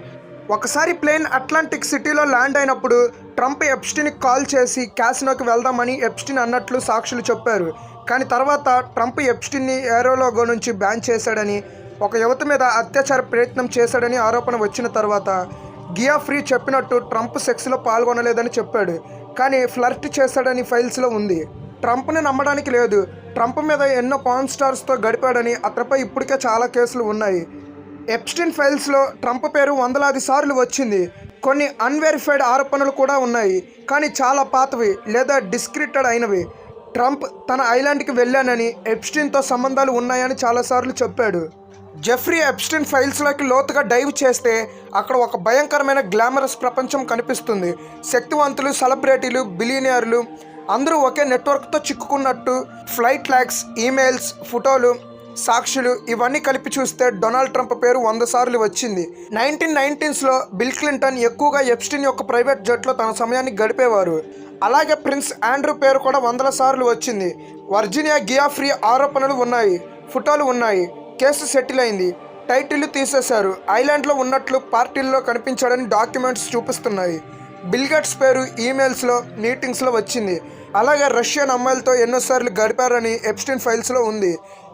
ఒకసారి ప్లేన్ అట్లాంటిక్ సిటీలో ల్యాండ్ అయినప్పుడు ట్రంప్ ఎప్స్టీన్కి కాల్ చేసి క్యాసినోకి వెళ్దామని ఎప్స్టీన్ అన్నట్లు సాక్షులు చెప్పారు. కానీ తర్వాత ట్రంప్ ఎప్స్టీన్ని ఏరోలోగో నుంచి బ్యాన్ చేశాడని, ఒక యువత మీద అత్యాచార ప్రయత్నం చేశాడని ఆరోపణ వచ్చిన తర్వాత గియాఫ్రీ చెప్పినట్టు ట్రంప్ సెక్స్లో పాల్గొనలేదని చెప్పాడు. కానీ ఫ్లర్ట్ చేశాడని ఫైల్స్లో ఉంది. ట్రంప్ని నమ్మడానికి లేదు. ట్రంప్ మీద ఎన్నో పాన్ స్టార్స్తో గడిపాడని, అతనిపై ఇప్పటికే చాలా కేసులు ఉన్నాయి. ఎప్స్టీన్ ఫైల్స్లో ట్రంప్ పేరు వందలాది సార్లు వచ్చింది. కొన్ని అన్వెరిఫైడ్ ఆరోపణలు కూడా ఉన్నాయి, కానీ చాలా పాతవి లేదా డిస్క్రిప్టెడ్ అయినవి. ట్రంప్ తన ఐలాండ్కి వెళ్ళానని, ఎప్స్టీన్తో సంబంధాలు ఉన్నాయని చాలాసార్లు చెప్పాడు. జెఫ్రీ ఎప్స్టీన్ ఫైల్స్లోకి లోతుగా డైవ్ చేస్తే అక్కడ ఒక భయంకరమైన గ్లామరస్ ప్రపంచం కనిపిస్తుంది. శక్తివంతులు, సెలబ్రిటీలు, బిలియనీర్లు అందరూ ఒకే నెట్వర్క్తో చిక్కుకున్నట్టు ఫ్లైట్ లాగ్స్, ఈమెయిల్స్, ఫోటోలు, సాక్షులు ఇవన్నీ కలిపి చూస్తే డొనాల్డ్ ట్రంప్ పేరు 100 సార్లు వచ్చింది. 1990sలో బిల్ క్లింటన్ ఎక్కువగా ఎప్స్టీన్ యొక్క ప్రైవేట్ జెట్లో తన సమయాన్ని గడిపేవారు. అలాగే ప్రిన్స్ ఆండ్రూ పేరు కూడా 100 సార్లు వచ్చింది. వర్జీనియా గియాఫ్రీ ఆరోపణలు ఉన్నాయి, ఫోటోలు ఉన్నాయి. కేసు సెటిల్ అయింది. టైటిల్ తీసేశారు. ఐలాండ్లో ఉన్నట్లు పార్టీల్లో కనిపించాడని డాక్యుమెంట్స్ చూపిస్తున్నాయి. బిల్ గేట్స్ పేరు ఈమెయిల్స్లో, మీటింగ్స్లో వచ్చింది. అలాగే రష్యన్ అమ్మాయిలతో ఎన్నోసార్లు గడిపారని ఎప్స్టీన్ ఫైల్స్లో ఉంది.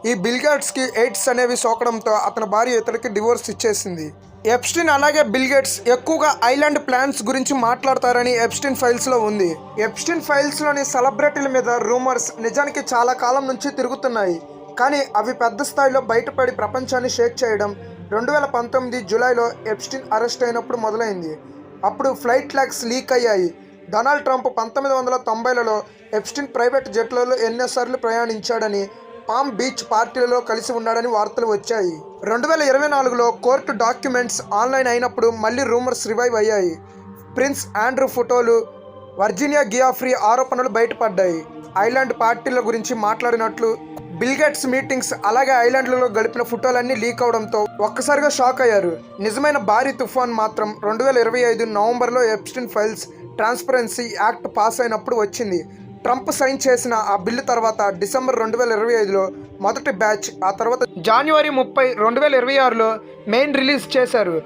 ఈ బిల్ గేట్స్కి ఎయిడ్స్ అనేవి సోకడంతో అతని భార్య ఇతనికి డివోర్స్ ఇచ్చేసింది. ఎప్స్టీన్ అలాగే బిల్ గేట్స్ ఎక్కువగా ఐలాండ్ ప్లాన్స్ గురించి మాట్లాడతారని ఎప్స్టీన్ ఫైల్స్లో ఉంది. ఎప్స్టీన్ ఫైల్స్లోని సెలబ్రిటీల మీద రూమర్స్ నిజానికి చాలా కాలం నుంచి తిరుగుతున్నాయి. కానీ అవి పెద్ద స్థాయిలో బయటపడి ప్రపంచాన్ని షేక్ చేయడం 2019 జూలైలో ఎప్స్టీన్ అరెస్ట్ అయినప్పుడు మొదలైంది. అప్పుడు ఫ్లైట్ లాగ్స్ లీక్ అయ్యాయి. డొనాల్డ్ ట్రంప్ 1990లలో ఎప్స్టీన్ ప్రైవేట్ జెట్లలో ఎన్నోసార్లు ప్రయాణించాడని, పామ్ బీచ్ పార్టీలలో కలిసి ఉన్నాడని వార్తలు వచ్చాయి. 2024లో కోర్టు డాక్యుమెంట్స్ ఆన్లైన్ అయినప్పుడు మళ్ళీ రూమర్స్ రివైవ్ అయ్యాయి. ప్రిన్స్ ఆండ్రూ ఫోటోలు, వర్జీనియా గియాఫ్రీ ఆరోపణలు బయటపడ్డాయి. ఐలాండ్ పార్టీల గురించి మాట్లాడినట్లు, బిల్ గేట్స్ మీటింగ్స్ అలాగే ఐలాండ్లలో గడిపిన ఫోటోలన్నీ లీక్ అవడంతో ఒక్కసారిగా షాక్ అయ్యారు. నిజమైన భారీ తుఫాన్ మాత్రం 2025 నవంబర్లో Epstein files transparency act pass అయినప్పుడు వచ్చింది. ట్రంప్ సైన్ చేసిన ఆ బిల్లు తర్వాత డిసెంబర్ 2025లో మొదటి బ్యాచ్, ఆ తర్వాత జనవరి 30, 2026లో మెయిన్ రిలీజ్ చేశారు.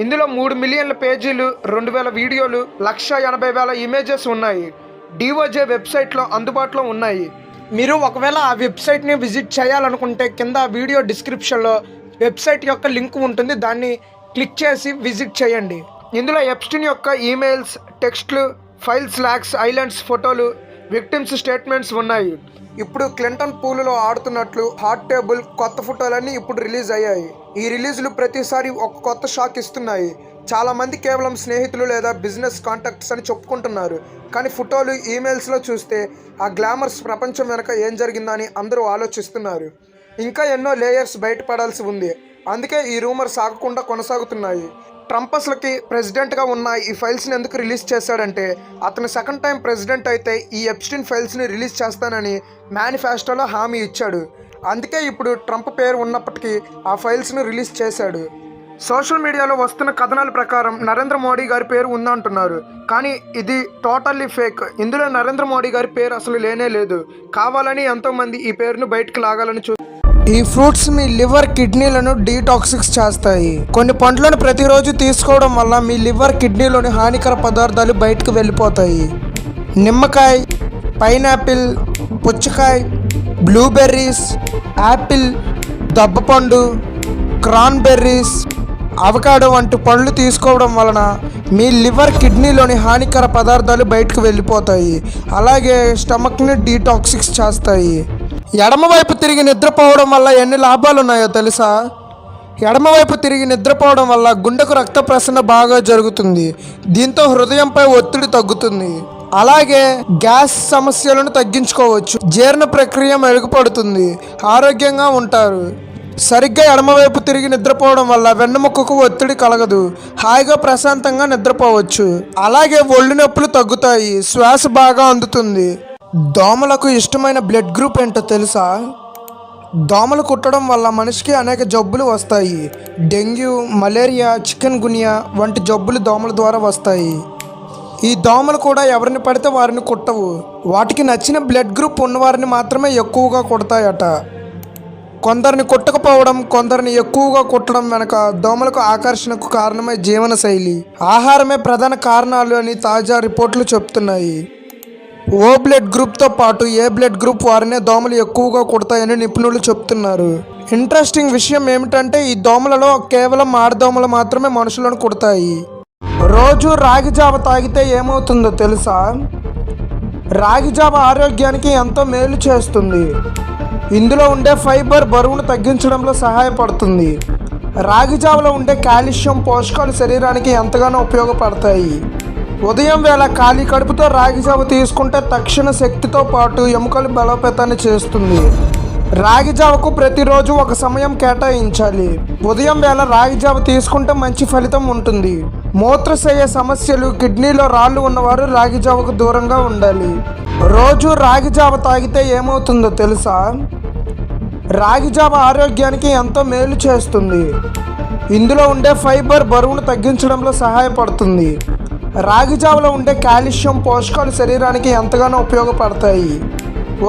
ఇందులో 3 మిలియన్ల పేజీలు, 2000 వీడియోలు, 180,000 ఇమేజెస్ ఉన్నాయి. డిఓజే వెబ్సైట్లో అందుబాటులో ఉన్నాయి. మీరు ఒకవేళ ఆ వెబ్సైట్ని విజిట్ చేయాలనుకుంటే కింద వీడియో డిస్క్రిప్షన్లో వెబ్సైట్ యొక్క లింక్ ఉంటుంది, దాన్ని క్లిక్ చేసి విజిట్ చేయండి. ఇందులో ఎప్స్టీన్ యొక్క ఈమెయిల్స్, టెక్స్ట్లు, ఫైల్స్ లాగ్స్, ఐలాండ్స్ ఫోటోలు, విక్టిమ్స్ స్టేట్మెంట్స్ ఉన్నాయి. ఇప్పుడు క్లింటన్ పూలులో ఆడుతున్నట్లు హాట్ టేబుల్ కొత్త ఫోటోలన్నీ ఇప్పుడు రిలీజ్ అయ్యాయి. ఈ రిలీజులు ప్రతిసారి ఒక కొత్త షాక్ ఇస్తున్నాయి. చాలామంది కేవలం స్నేహితులు లేదా బిజినెస్ కాంటాక్ట్స్ అని చెప్పుకుంటున్నారు. కానీ ఫోటోలు, ఈమెయిల్స్లో చూస్తే ఆ గ్లామర్స్ ప్రపంచం వెనక ఏం జరిగిందని అందరూ ఆలోచిస్తున్నారు. ఇంకా ఎన్నో లేయర్స్ బయటపడాల్సి ఉంది. అందుకే ఈ రూమర్స్ ఆగకుండా కొనసాగుతున్నాయి. ట్రంప్ అసలుకి ప్రెసిడెంట్గా ఉన్న ఈ ఫైల్స్ని ఎందుకు రిలీజ్ చేశాడంటే, అతను సెకండ్ టైం ప్రెసిడెంట్ అయితే ఈ ఎప్స్టీన్ ఫైల్స్ని రిలీజ్ చేస్తానని మేనిఫెస్టోలో హామీ ఇచ్చాడు. అందుకే ఇప్పుడు ట్రంప్ పేరు ఉన్నప్పటికీ ఆ ఫైల్స్ని రిలీజ్ చేశాడు. సోషల్ మీడియాలో వస్తున్న కథనాల ప్రకారం నరేంద్ర మోడీ గారి పేరు ఉందంటున్నారు. కానీ ఇది టోటల్లీ ఫేక్. ఇందులో నరేంద్ర మోడీ గారి పేరు అసలు లేనే లేదు. కావాలని ఎంతోమంది ఈ పేరును బయటకు లాగాలని ఈ ఫ్రూట్స్ మీ లివర్, కిడ్నీలను డీటాక్సిక్స్ చేస్తాయి. కొన్ని పండ్లను ప్రతిరోజు తీసుకోవడం వల్ల మీ లివర్, కిడ్నీలోని హానికర పదార్థాలు బయటకు వెళ్ళిపోతాయి. నిమ్మకాయ, పైనాపిల్, పుచ్చకాయ, బ్లూబెర్రీస్, యాపిల్, దబ్బపండు, క్రాన్బెర్రీస్, అవకాడో వంటి పళ్ళు తీసుకోవడం వలన మీ లివర్ కిడ్నీలోని హానికర పదార్థాలు బయటకు వెళ్ళిపోతాయి. అలాగే స్టమక్ని డీటాక్సిక్స్ చేస్తాయి. ఎడమవైపు తిరిగి నిద్రపోవడం వల్ల ఎన్ని లాభాలు ఉన్నాయో తెలుసా? ఎడమవైపు తిరిగి నిద్రపోవడం వల్ల గుండెకు రక్త ప్రసరణ బాగా జరుగుతుంది. దీంతో హృదయంపై ఒత్తిడి తగ్గుతుంది. అలాగే గ్యాస్ సమస్యలను తగ్గించుకోవచ్చు. జీర్ణ ప్రక్రియ మెరుగుపడుతుంది. ఆరోగ్యంగా ఉంటారు. సరిగ్గా ఎడమవైపు తిరిగి నిద్రపోవడం వల్ల వెన్నెముకకు ఒత్తిడి కలగదు. హాయిగా ప్రశాంతంగా నిద్రపోవచ్చు. అలాగే ఒళ్ళు నొప్పులు తగ్గుతాయి. శ్వాస బాగా అందుతుంది. దోమలకు ఇష్టమైన బ్లడ్ గ్రూప్ ఏంటో తెలుసా? దోమలు కుట్టడం వల్ల మనిషికి అనేక జబ్బులు వస్తాయి. డెంగ్యూ, మలేరియా, చికెన్ గున్యా వంటి జబ్బులు దోమల ద్వారా వస్తాయి. ఈ దోమలు కూడా ఎవరిని పడితే వారిని కుట్టవు. వాటికి నచ్చిన బ్లడ్ గ్రూప్ ఉన్నవారిని మాత్రమే ఎక్కువగా కుడతాయట. కొందరిని కుట్టకపోవడం, కొందరిని ఎక్కువగా కుట్టడం వెనక దోమలకు ఆకర్షణకు కారణమే జీవనశైలి, ఆహారమే ప్రధాన కారణాలు అని తాజా రిపోర్టులు చెప్తున్నాయి. ఓ బ్లడ్ గ్రూప్తో పాటు ఏ బ్లడ్ గ్రూప్ వారినే దోమలు ఎక్కువగా కుడతాయని నిపుణులు చెప్తున్నారు. ఇంట్రెస్టింగ్ విషయం ఏమిటంటే ఈ దోమలలో కేవలం ఆడదోమలు మాత్రమే మనుషులను కుడతాయి. రోజు రాగి జావ తాగితే ఏమవుతుందో తెలుసా? రాగి జావ ఆరోగ్యానికి ఎంతో మేలు చేస్తుంది. ఇందులో ఉండే ఫైబర్ బరువును తగ్గించడంలో సహాయపడుతుంది. రాగి జావలో ఉండే కాల్షియం పోషకాలు శరీరానికి ఎంతగానో ఉపయోగపడతాయి. ఉదయం వేళ ఖాళీ కడుపుతో రాగి జావ తీసుకుంటే తక్షణ శక్తితో పాటు ఎముకలు బలోపేతాన్ని చేస్తుంది. రాగి జావకు ప్రతిరోజు ఒక సమయం కేటాయించాలి. ఉదయం వేళ రాగి జావ తీసుకుంటే మంచి ఫలితం ఉంటుంది. మూత్రశయ సమస్యలు, కిడ్నీలో రాళ్ళు ఉన్నవారు రాగి జావకు దూరంగా ఉండాలి. రోజు రాగి జావ తాగితే ఏమవుతుందో తెలుసా? రాగి జావ ఆరోగ్యానికి ఎంతో మేలు చేస్తుంది. ఇందులో ఉండే ఫైబర్ బరువును తగ్గించడంలో సహాయపడుతుంది. రాగి జావలో ఉండే కాల్షియం పోషకాలు శరీరానికి ఎంతగానో ఉపయోగపడతాయి.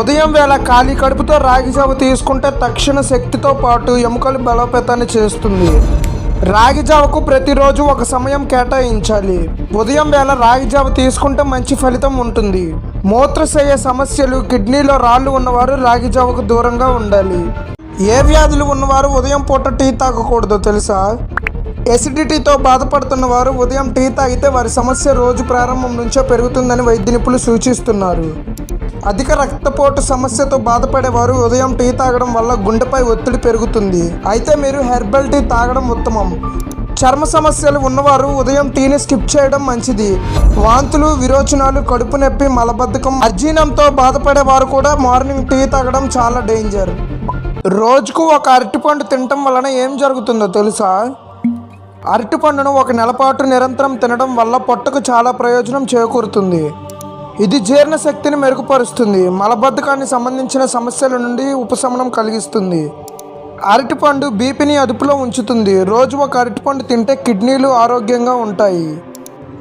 ఉదయం వేళ ఖాళీ కడుపుతో రాగి జావ తీసుకుంటే తక్షణ శక్తితో పాటు ఎముకలు బలోపేతాన్ని చేస్తుంది. రాగి జావకు ప్రతిరోజు ఒక సమయం కేటాయించాలి. ఉదయం వేళ రాగి జావ తీసుకుంటే మంచి ఫలితం ఉంటుంది. మూత్రశయ సమస్యలు, కిడ్నీలో రాళ్ళు ఉన్నవారు రాగి జావకు దూరంగా ఉండాలి. ఏ వ్యాధులు ఉన్నవారు ఉదయం పూట టీ తాగకూడదో తెలుసా? ఎసిడిటీతో బాధపడుతున్న వారు ఉదయం టీ తాగితే వారి సమస్య రోజు ప్రారంభం నుంచే పెరుగుతుందని వైద్య నిపుణులు సూచిస్తున్నారు. అధిక రక్తపోటు సమస్యతో బాధపడేవారు ఉదయం టీ తాగడం వల్ల గుండెపై ఒత్తిడి పెరుగుతుంది. అయితే మీరు హెర్బల్ టీ తాగడం ఉత్తమం. చర్మ సమస్యలు ఉన్నవారు ఉదయం టీని స్కిప్ చేయడం మంచిది. వాంతులు, విరోచనాలు, కడుపు నొప్పి, మలబద్ధకం, అజీర్ణంతో బాధపడేవారు కూడా మార్నింగ్ టీ తాగడం చాలా డేంజర్. రోజుకు ఒక అరటిపండు తినటం వలన ఏం జరుగుతుందో తెలుసా? అరటిపండును ఒక నెల పాటు నిరంతరం తినడం వల్ల పొట్టకు చాలా ప్రయోజనం చేకూరుతుంది. ఇది జీర్ణశక్తిని మెరుగుపరుస్తుంది. మలబద్ధకాన్ని సంబంధించిన సమస్యల నుండి ఉపశమనం కలిగిస్తుంది. అరటిపండు బీపీని అదుపులో ఉంచుతుంది. రోజు ఒక అరటిపండు తింటే కిడ్నీలు ఆరోగ్యంగా ఉంటాయి.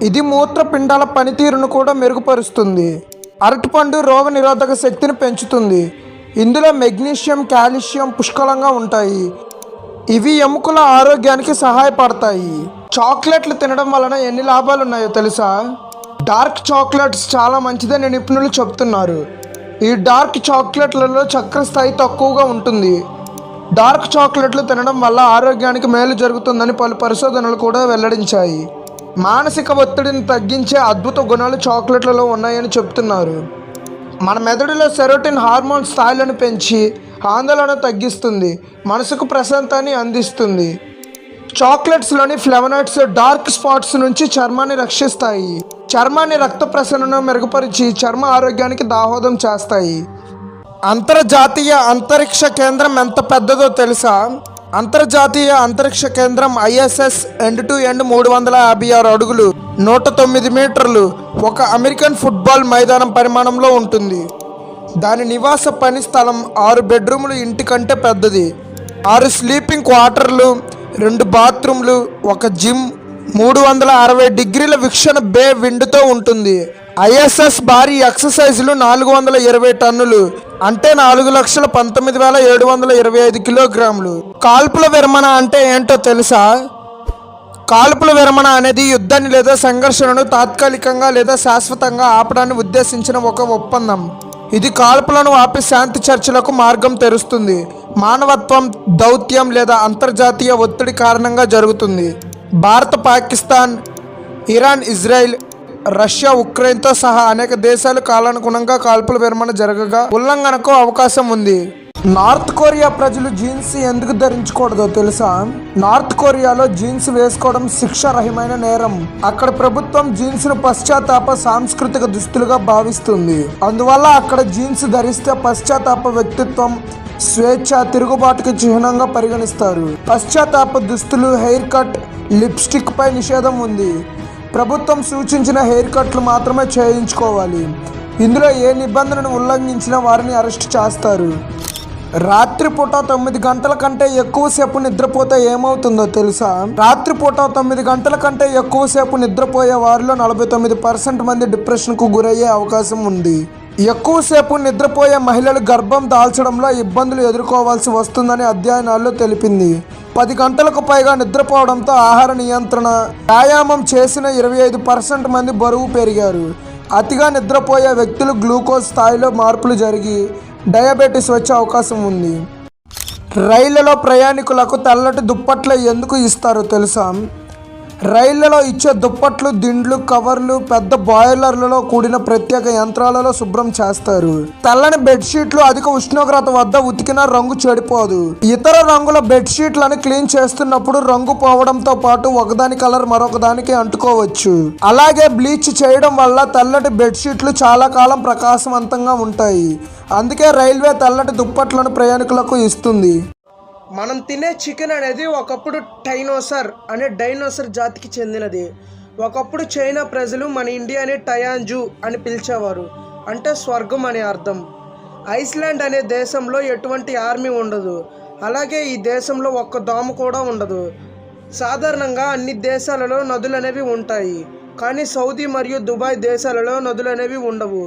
ఇది మూత్రపిండాల పనితీరును కూడా మెరుగుపరుస్తుంది. అరటిపండు రోగ నిరోధక శక్తిని పెంచుతుంది. ఇందులో మెగ్నీషియం, కాల్షియం పుష్కలంగా ఉంటాయి. ఇవి ఎముకల ఆరోగ్యానికి సహాయపడతాయి. చాక్లెట్లు తినడం వలన ఎన్ని లాభాలు ఉన్నాయో తెలుసా? డార్క్ చాక్లెట్స్ చాలా మంచిదని నిపుణులు చెప్తున్నారు. ఈ డార్క్ చాక్లెట్లలో చక్కెర స్థాయి తక్కువగా ఉంటుంది. డార్క్ చాక్లెట్లు తినడం వల్ల ఆరోగ్యానికి మేలు జరుగుతుందని పలు పరిశోధనలు కూడా వెల్లడించాయి. మానసిక ఒత్తిడిని తగ్గించే అద్భుత గుణాలు చాక్లెట్లలో ఉన్నాయని చెప్తున్నారు. మన మెదడులో సెరోటిన్ హార్మోన్ స్థాయిలను పెంచి ఆందోళన తగ్గిస్తుంది. మనసుకు ప్రశాంతాన్ని అందిస్తుంది. చాక్లెట్స్లోని ఫ్లేవనాయిడ్స్ డార్క్ స్పాట్స్ నుంచి చర్మాన్ని రక్షిస్తాయి. చర్మాన్ని రక్త ప్రసరణను మెరుగుపరిచి చర్మ ఆరోగ్యానికి దాహోదం చేస్తాయి. అంతర్జాతీయ అంతరిక్ష కేంద్రం ఎంత పెద్దదో తెలుసా? అంతర్జాతీయ అంతరిక్ష కేంద్రం ISS ఎండ్ టు ఎండ్ 356 అడుగులు 109 మీటర్లు ఒక అమెరికన్ ఫుట్బాల్ మైదానం పరిమాణంలో ఉంటుంది. దాని నివాస పని స్థలం 6 బెడ్రూములు ఇంటి కంటే పెద్దది. 6 స్లీపింగ్ క్వార్టర్లు, 2 బాత్రూమ్లు, ఒక జిమ్, 360 డిగ్రీల వీక్షణ బే విండ్తో ఉంటుంది. ISS భారీ ఎక్సర్సైజులు 420 టన్నులు అంటే 4,19,725 కిలోగ్రాములు. కాల్పుల విరమణ అంటే ఏంటో తెలుసా? కాల్పుల విరమణ అనేది యుద్ధాన్ని లేదా సంఘర్షణను తాత్కాలికంగా లేదా శాశ్వతంగా ఆపడాన్ని ఉద్దేశించిన ఒక ఒప్పందం. ఇది కాల్పులను ఆపి శాంతి చర్చలకు మార్గం తెరుస్తుంది మానవత్వం, దౌత్యం లేదా అంతర్జాతీయ ఒత్తిడి కారణంగా జరుగుతుంది. Bharat, Pakistan, Iran, Israel, Russia, ఉక్రెయిన్తో సహా అనేక దేశాలు కాలానుగుణంగా కాల్పుల విరమణ జరగగా ఉల్లంఘనకు అవకాశం ఉంది. నార్త్ కొరియా ప్రజలు జీన్స్ ఎందుకు ధరించకూడదో తెలుసా? నార్త్ కొరియాలో జీన్స్ వేసుకోవడం శిక్షారహితమైన నేరం. అక్కడ ప్రభుత్వం జీన్స్ ను పశ్చాత్తాప సాంస్కృతిక దుస్తులుగా భావిస్తుంది. అందువల్ల అక్కడ జీన్స్ ధరిస్తే పశ్చాత్తాప వ్యక్తిత్వం, స్వేచ్ఛ, తిరుగుబాటుకి చిహ్నంగా పరిగణిస్తారు. పశ్చాత్తాప దుస్తులు, హెయిర్ కట్, లిప్స్టిక్ పై నిషేధం ఉంది. ప్రభుత్వం సూచించిన హెయిర్ కట్లు మాత్రమే చేయించుకోవాలి. ఇందులో ఏ నిబంధనను ఉల్లంఘించినా వారిని అరెస్ట్ చేస్తారు. రాత్రిపూట 9 గంటల కంటే ఎక్కువసేపు నిద్రపోతే ఏమవుతుందో తెలుసా? రాత్రిపూట 9 గంటల కంటే ఎక్కువసేపు నిద్రపోయే వారిలో 49% మంది డిప్రెషన్కు గురయ్యే అవకాశం ఉంది. ఎక్కువసేపు నిద్రపోయే మహిళలు గర్భం దాల్చడంలో ఇబ్బందులు ఎదుర్కోవాల్సి వస్తుందని అధ్యయనాల్లో తెలిపింది. 10 గంటలకు పైగా నిద్రపోవడంతో ఆహార నియంత్రణ, వ్యాయామం చేసిన 25% మంది బరువు పెరిగారు. అతిగా నిద్రపోయే వ్యక్తులు గ్లూకోజ్ స్థాయిలో మార్పులు జరిగి డయాబెటీస్ వచ్చే అవకాశం ఉంది. రైళ్లలో ప్రయాణికులకు తెల్లటి దుప్పట్లు ఎందుకు ఇస్తారో తెలుసా? రైళ్లలో ఇచ్చే దుప్పట్లు, దిండ్లు, కవర్లు పెద్ద బాయిలర్లలో కూడిన ప్రత్యేక యంత్రాలలో శుభ్రం చేస్తారు. తెల్లని బెడ్షీట్లు అధిక ఉష్ణోగ్రత వద్ద ఉతికిన రంగు చెడిపోదు. ఇతర రంగుల బెడ్షీట్లను క్లీన్ చేస్తున్నప్పుడు రంగు పోవడంతో పాటు ఒకదాని కలర్ మరొక దానికి అంటుకోవచ్చు. అలాగే బ్లీచ్ చేయడం వల్ల తెల్లటి బెడ్షీట్లు చాలా కాలం ప్రకాశవంతంగా ఉంటాయి. అందుకే రైల్వే తెల్లటి దుప్పట్లను ప్రయాణికులకు ఇస్తుంది. మనం తినే చికెన్ అనేది ఒకప్పుడు టైనోసర్ అనే డైనోసర్ జాతికి చెందినది. ఒకప్పుడు చైనా ప్రజలు మన ఇండియాని టయాంజు అని పిలిచేవారు, అంటే స్వర్గం అనే అర్థం. ఐస్లాండ్ అనే దేశంలో ఎటువంటి ఆర్మీ ఉండదు. అలాగే ఈ దేశంలో ఒక్క దోమ కూడా ఉండదు. సాధారణంగా అన్ని దేశాలలో నదులు అనేవి ఉంటాయి, కానీ సౌదీ మరియు దుబాయ్ దేశాలలో నదులు అనేవి ఉండవు.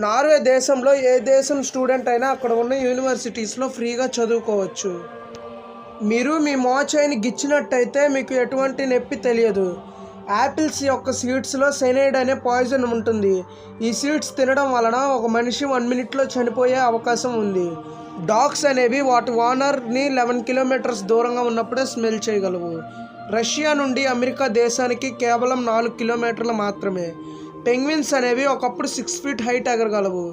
నార్వే దేశంలో ఏ దేశం స్టూడెంట్ అయినా అక్కడ ఉన్న యూనివర్సిటీస్లో ఫ్రీగా చదువుకోవచ్చు. మీరు మీ మోచేయిని గిచ్చినట్టయితే మీకు ఎటువంటి నొప్పి తెలియదు. యాపిల్స్ యొక్క సీడ్స్లో సైనైడ్ అనే పాయిజన్ ఉంటుంది. ఈ సీడ్స్ తినడం వలన ఒక మనిషి 1 మినిట్లో చనిపోయే అవకాశం ఉంది. డాగ్స్ అనేవి వాటి ఓనర్ని 11 కిలోమీటర్స్ దూరంగా ఉన్నప్పుడే స్మెల్ చేయగలవు. రష్యా నుండి అమెరికా దేశానికి కేవలం 4 కిలోమీటర్లు మాత్రమే. పెంగ్విన్స్ అనేవి ఒకప్పుడు 6 ఫీట్ హైట్ ఎగరగలవు.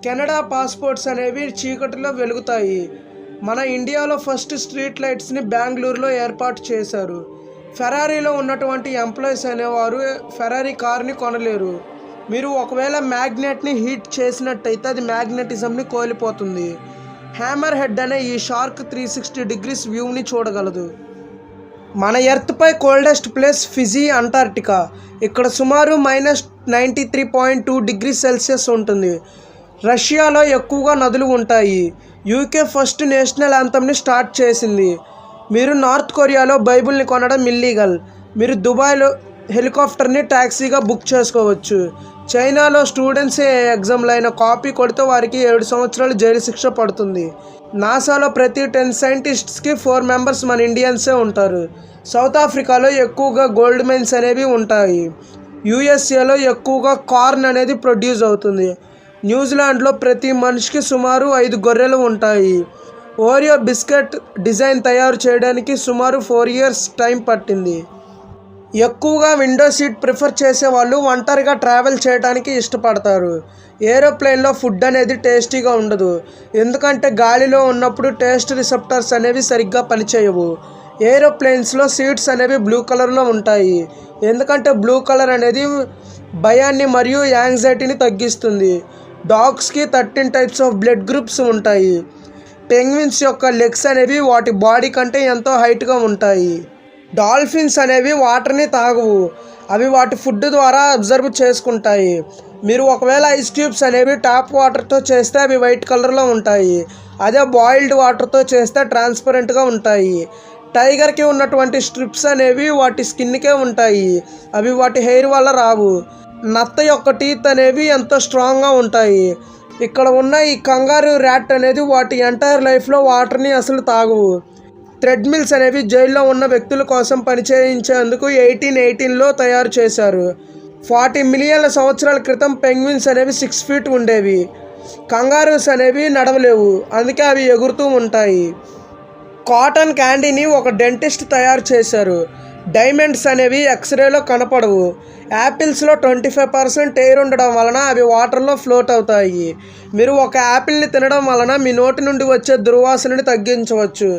కెనడా పాస్పోర్ట్స్ అనేవి చీకటిలో వెలుగుతాయి. మన ఇండియాలో ఫస్ట్ స్ట్రీట్ లైట్స్ని బెంగళూరులో ఏర్పాటు చేశారు. ఫెరారీలో ఉన్నటువంటి ఎంప్లాయీస్ అనేవారు ఫెరారీ కార్ని కొనలేరు. మీరు ఒకవేళ మ్యాగ్నెట్ని హీట్ చేసినట్టయితే అది మ్యాగ్నెటిజంని కోల్పోతుంది. హ్యామర్ హెడ్ అనే ఈ షార్క్ 360 డిగ్రీస్ వ్యూని చూడగలదు. మన ఎర్త్పై కోల్డెస్ట్ ప్లేస్ ఫిజీ, అంటార్క్టికా. ఇక్కడ సుమారు -93.2 డిగ్రీ సెల్సియస్ ఉంటుంది. రష్యాలో ఎక్కువగా నదులు ఉంటాయి. యూకే ఫస్ట్ నేషనల్ యాంథమ్ని స్టార్ట్ చేసింది. మీరు నార్త్ కొరియాలో బైబిల్ని కొనడం ఇల్లీగల్. మీరు దుబాయ్లో హెలికాప్టర్ని ట్యాక్సీగా బుక్ చేసుకోవచ్చు. చైనాలో స్టూడెంట్స్ ఏ ఎగ్జామ్లో అయినా కాపీ కొడితే వారికి 7 సంవత్సరాలు జైలు శిక్ష పడుతుంది. నాసాలో ప్రతి 10 సైంటిస్ట్స్కి 4 మెంబర్స్ మన ఇండియన్సే ఉంటారు. సౌత్ ఆఫ్రికాలో ఎక్కువగా గోల్డ్ మైన్స్ అనేవి ఉంటాయి. యూఎస్ఏలో ఎక్కువగా కార్న్ అనేది ప్రొడ్యూస్ అవుతుంది. న్యూజిలాండ్లో ప్రతి మనిషికి సుమారు 5 గొర్రెలు ఉంటాయి. ఓరియో బిస్కెట్ డిజైన్ తయారు చేయడానికి సుమారు 4 ఇయర్స్ టైం పట్టింది. ఎక్కువగా విండో సీట్ ప్రిఫర్ చేసే వాళ్ళు ఒంటరిగా ట్రావెల్ చేయడానికి ఇష్టపడతారు. ఏరోప్లేన్లో ఫుడ్ అనేది టేస్టీగా ఉండదు, ఎందుకంటే గాలిలో ఉన్నప్పుడు టేస్ట్ రిసెప్టర్స్ అనేవి సరిగ్గా పనిచేయవు. ఏరోప్లేన్స్లో సీట్స్ అనేవి బ్లూ కలర్లో ఉంటాయి, ఎందుకంటే బ్లూ కలర్ అనేది భయాన్ని మరియు యాంగ్జైటీని తగ్గిస్తుంది. డాగ్స్కి 13 టైప్స్ ఆఫ్ బ్లడ్ గ్రూప్స్ ఉంటాయి. పెంగ్విన్స్ యొక్క లెగ్స్ అనేవి వాటి బాడీ కంటే ఎంతో హైట్గా ఉంటాయి. డాల్ఫిన్స్ అనేవి వాటర్ని తాగవు, అవి వాటి ఫుడ్ ద్వారా అబ్జర్వ్ చేసుకుంటాయి. మీరు ఒకవేళ ఐస్ క్యూబ్స్ అనేవి టాప్ వాటర్తో చేస్తే అవి వైట్ కలర్లో ఉంటాయి, అదే బాయిల్డ్ వాటర్తో చేస్తే ట్రాన్స్పరెంట్గా ఉంటాయి. టైగర్కి ఉన్నటువంటి స్ట్రిప్స్ అనేవి వాటి స్కిన్కే ఉంటాయి, అవి వాటి హెయిర్ వల్ల రావు. నత్త యొక్క టీత్ అనేవి ఎంతో స్ట్రాంగ్గా ఉంటాయి. ఇక్కడ ఉన్న ఈ కంగారు ర్యాట్ అనేది వాటి ఎంటైర్ లైఫ్లో వాటర్ని అసలు తాగవు. థ్రెడ్మిల్స్ అనేవి జైల్లో ఉన్న వ్యక్తుల కోసం పనిచేయించేందుకు 1818లో తయారు చేశారు. 40 మిలియన్ల సంవత్సరాల క్రితం పెంగ్విన్స్ అనేవి 6 ఫీట్ ఉండేవి. కంగారూస్ అనేవి నడవలేవు, అందుకే అవి ఎగురుతూ ఉంటాయి. కాటన్ క్యాండీని ఒక డెంటిస్ట్ తయారు చేశారు. డైమండ్స్ అనేవి ఎక్స్రేలో కనపడవు. యాపిల్స్లో 25% ఎయిర్ ఉండడం వలన అవి వాటర్లో ఫ్లోట్ అవుతాయి. మీరు ఒక యాపిల్ని తినడం వలన మీ నోటి నుండి వచ్చే దుర్వాసనని తగ్గించవచ్చు.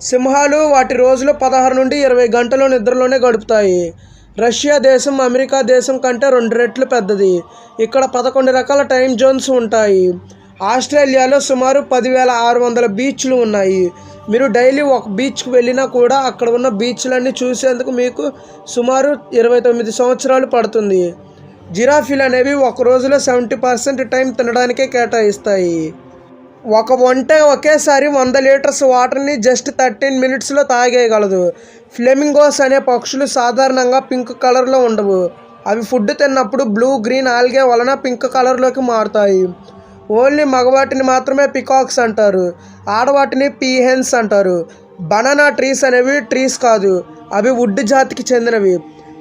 సింహాలు వాటి రోజులో 16 నుండి 20 గంటలు నిద్రలోనే గడుపుతాయి. రష్యా దేశం అమెరికా దేశం కంటే 2 రెట్లు పెద్దది. ఇక్కడ 11 రకాల టైం జోన్స్ ఉంటాయి. ఆస్ట్రేలియాలో సుమారు 10,600 బీచ్లు ఉన్నాయి. మీరు డైలీ ఒక బీచ్కి వెళ్ళినా కూడా అక్కడ ఉన్న బీచ్లన్నీ చూసేందుకు మీకు సుమారు 29 సంవత్సరాలు పడుతుంది. జిరాఫీలు అనేవి ఒక రోజులో 70% టైం తినడానికే కేటాయిస్తాయి. ఒక ఒంటె ఒకేసారి 100 లీటర్స్ వాటర్ని జస్ట్ 13 మినిట్స్లో తాగేయగలదు. ఫ్లెమింగోస్ అనే పక్షులు సాధారణంగా పింక్ కలర్లో ఉండవు. అవి ఫుడ్ తిన్నప్పుడు బ్లూ గ్రీన్ ఆల్గే వలన పింక్ కలర్లోకి మారుతాయి. ఓన్లీ మగవాటిని మాత్రమే పికాక్స్ అంటారు, ఆడవాటిని పీహెన్స్ అంటారు. బనానా ట్రీస్ అనేవి ట్రీస్ కాదు, అవి వుడ్ జాతికి చెందినవి.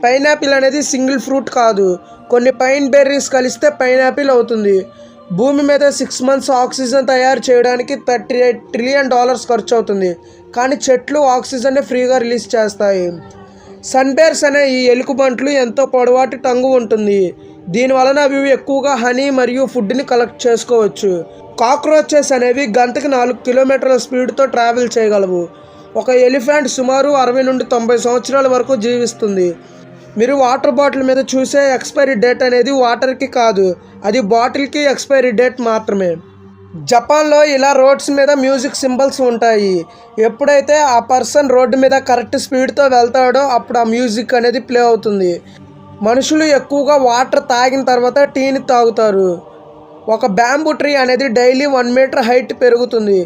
పైనాపిల్ అనేది సింగిల్ ఫ్రూట్ కాదు, కొన్ని పైన్ బెర్రీస్ కలిస్తే పైనాపిల్ అవుతుంది. భూమి మీద 6 months ఆక్సిజన్ తయారు చేయడానికి $38 ట్రిలియన్ ఖర్చు అవుతుంది, కానీ చెట్లు ఆక్సిజన్ని ఫ్రీగా రిలీజ్ చేస్తాయి. సన్బేర్స్ అనే ఈ ఎలుకబంట్లు ఎంతో పొడవాటి టంగు ఉంటుంది. దీనివలన అవి ఎక్కువగా హనీ మరియు ఫుడ్ని కలెక్ట్ చేసుకోవచ్చు. కాక్రోచెస్ అనేవి గంటకి 4 కిలోమీటర్ల స్పీడ్తో ట్రావెల్ చేయగలవు. ఒక ఎలిఫెంట్ సుమారు 60 నుండి 90 సంవత్సరాల వరకు జీవిస్తుంది. మీరు వాటర్ బాటిల్ మీద చూసే ఎక్స్పైరీ డేట్ అనేది వాటర్కి కాదు, అది బాటిల్కి ఎక్స్పైరీ డేట్ మాత్రమే. జపాన్లో ఇలా రోడ్స్ మీద మ్యూజిక్ సింబల్స్ ఉంటాయి. ఎప్పుడైతే ఆ పర్సన్ రోడ్డు మీద కరెక్ట్ స్పీడ్తో వెళ్తాడో అప్పుడు ఆ మ్యూజిక్ అనేది ప్లే అవుతుంది. మనుషులు ఎక్కువగా వాటర్ తాగిన తర్వాత టీని తాగుతారు. ఒక బ్యాంబూ ట్రీ అనేది డైలీ 1 మీటర్ హైట్ పెరుగుతుంది.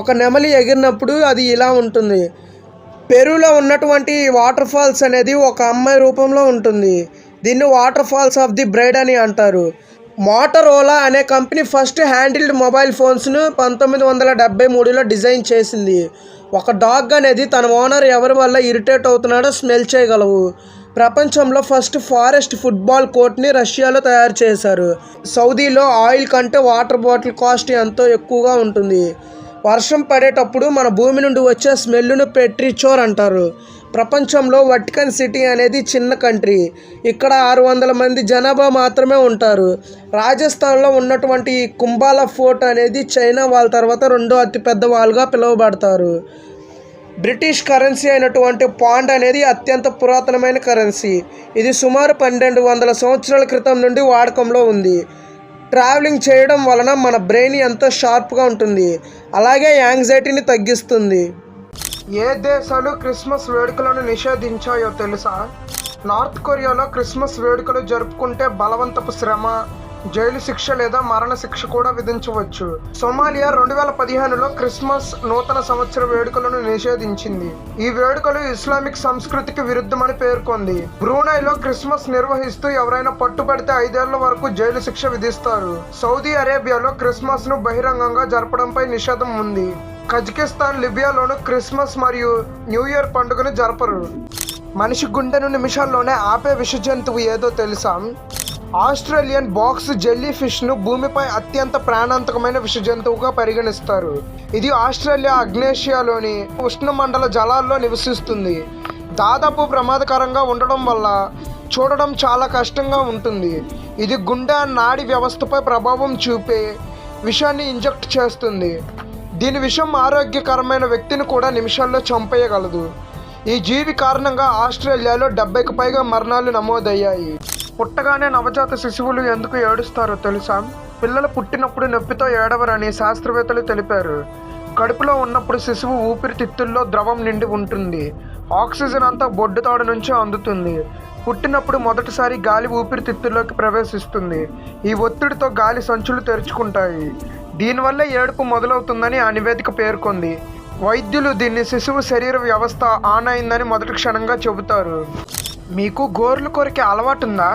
ఒక నెమలి ఎగిరినప్పుడు అది ఇలా ఉంటుంది. పెరూలో ఉన్నటువంటి వాటర్ ఫాల్స్ అనేది ఒక అమ్మాయి రూపంలో ఉంటుంది. దీన్ని waterfalls of the bride అని అంటారు. మోటరోలా అనే కంపెనీ ఫస్ట్ హ్యాండిల్డ్ మొబైల్ ఫోన్స్ను 1973లో డిజైన్ చేసింది. ఒక డాగ్ అనేది తన ఓనర్ ఎవరి వల్ల ఇరిటేట్ అవుతున్నాడో స్మెల్ చేయగలవు. ప్రపంచంలో ఫస్ట్ ఫారెస్ట్ ఫుట్బాల్ కోర్ట్ని రష్యాలో తయారు చేశారు. సౌదీలో ఆయిల్ కంటే వాటర్ బాటిల్ కాస్ట్ ఎంతో ఎక్కువగా ఉంటుంది. వర్షం పడేటప్పుడు మన భూమి నుండి వచ్చే స్మెల్ను పెట్రిచోర్ అంటారు. ప్రపంచంలో వటికన్ సిటీ అనేది చిన్న కంట్రీ. ఇక్కడ 600 మంది జనాభా మాత్రమే ఉంటారు. రాజస్థాన్లో ఉన్నటువంటి ఈ కుంబాలా ఫోర్ట్ అనేది చైనా వాల్ తర్వాత 2వ అతిపెద్ద వాల్గా పిలువబడతారు. బ్రిటిష్ కరెన్సీ అయినటువంటి పాండ్ అనేది అత్యంత పురాతనమైన కరెన్సీ. ఇది సుమారు 1200 సంవత్సరాల క్రితం నుండి వాడకంలో ఉంది. ట్రావెలింగ్ చేయడం వలన మన బ్రెయిన్ ఎంతో షార్ప్గా ఉంటుంది, అలాగే యాంగ్జైటీని తగ్గిస్తుంది. ఏ దేశాలు క్రిస్మస్ వేడుకలను నిషేధించాయో తెలుసా? నార్త్ కొరియాలో క్రిస్మస్ వేడుకలు జరుపుకుంటే బలవంతపు శ్రమ, జైలు శిక్ష లేదా మరణ శిక్ష కూడా విధించవచ్చు. సోమాలియా 2015లో క్రిస్మస్ నూతన సంవత్సర వేడుకలను నిషేధించింది. ఈ వేడుకలు ఇస్లామిక్ సంస్కృతికి విరుద్ధమని పేర్కొంది. బ్రూనైలో క్రిస్మస్ నిర్వహిస్తూ ఎవరైనా పట్టుబడితే 5 ఏళ్ల వరకు జైలు శిక్ష విధిస్తారు. సౌదీ అరేబియాలో క్రిస్మస్ ను బహిరంగంగా జరపడంపై నిషేధం ఉంది. కజకిస్తాన్, లిబియాలోను క్రిస్మస్ మరియు న్యూ ఇయర్ పండుగను జరపరు. మనిషి గుండెను నిమిషాల్లోనే ఆపే విష జంతువు ఏదో తెలుసా? ఆస్ట్రేలియన్ బాక్స్ జెల్లీ ఫిష్ను భూమిపై అత్యంత ప్రాణాంతకమైన విష జంతువుగా పరిగణిస్తారు. ఇది ఆస్ట్రేలియా అగ్నేషియాలోని ఉష్ణమండల జలాల్లో నివసిస్తుంది. దాదాపు ప్రమాదకరంగా ఉండడం వల్ల చూడడం చాలా కష్టంగా ఉంటుంది. ఇది గుండె నాడి వ్యవస్థపై ప్రభావం చూపే విషాన్ని ఇంజెక్ట్ చేస్తుంది. దీని విషం ఆరోగ్యకరమైన వ్యక్తిని కూడా నిమిషాల్లో చంపేయగలదు. ఈ జీవి కారణంగా ఆస్ట్రేలియాలో 70కి పైగా మరణాలు నమోదయ్యాయి. పుట్టగానే నవజాత శిశువులు ఎందుకు ఏడుస్తారో తెలుసా? పిల్లలు పుట్టినప్పుడు నొప్పితో ఏడవరని శాస్త్రవేత్తలు తెలిపారు. కడుపులో ఉన్నప్పుడు శిశువు ఊపిరితిత్తుల్లో ద్రవం నిండి ఉంటుంది. ఆక్సిజన్ అంతా బొడ్డుతాడు నుంచి అందుతుంది. పుట్టినప్పుడు మొదటిసారి గాలి ఊపిరితిత్తుల్లోకి ప్రవేశిస్తుంది. ఈ ఒత్తిడితో గాలి సంచులు తెరుచుకుంటాయి. దీనివల్ల ఏడుపు మొదలవుతుందని ఆ నివేదిక పేర్కొంది. వైద్యులు దీన్ని శిశువు శరీర వ్యవస్థ ఆన్ అయిందని మొదటి క్షణంగా చెబుతారు. మీకు గోర్లు కొరికే అలవాటు ఉందా?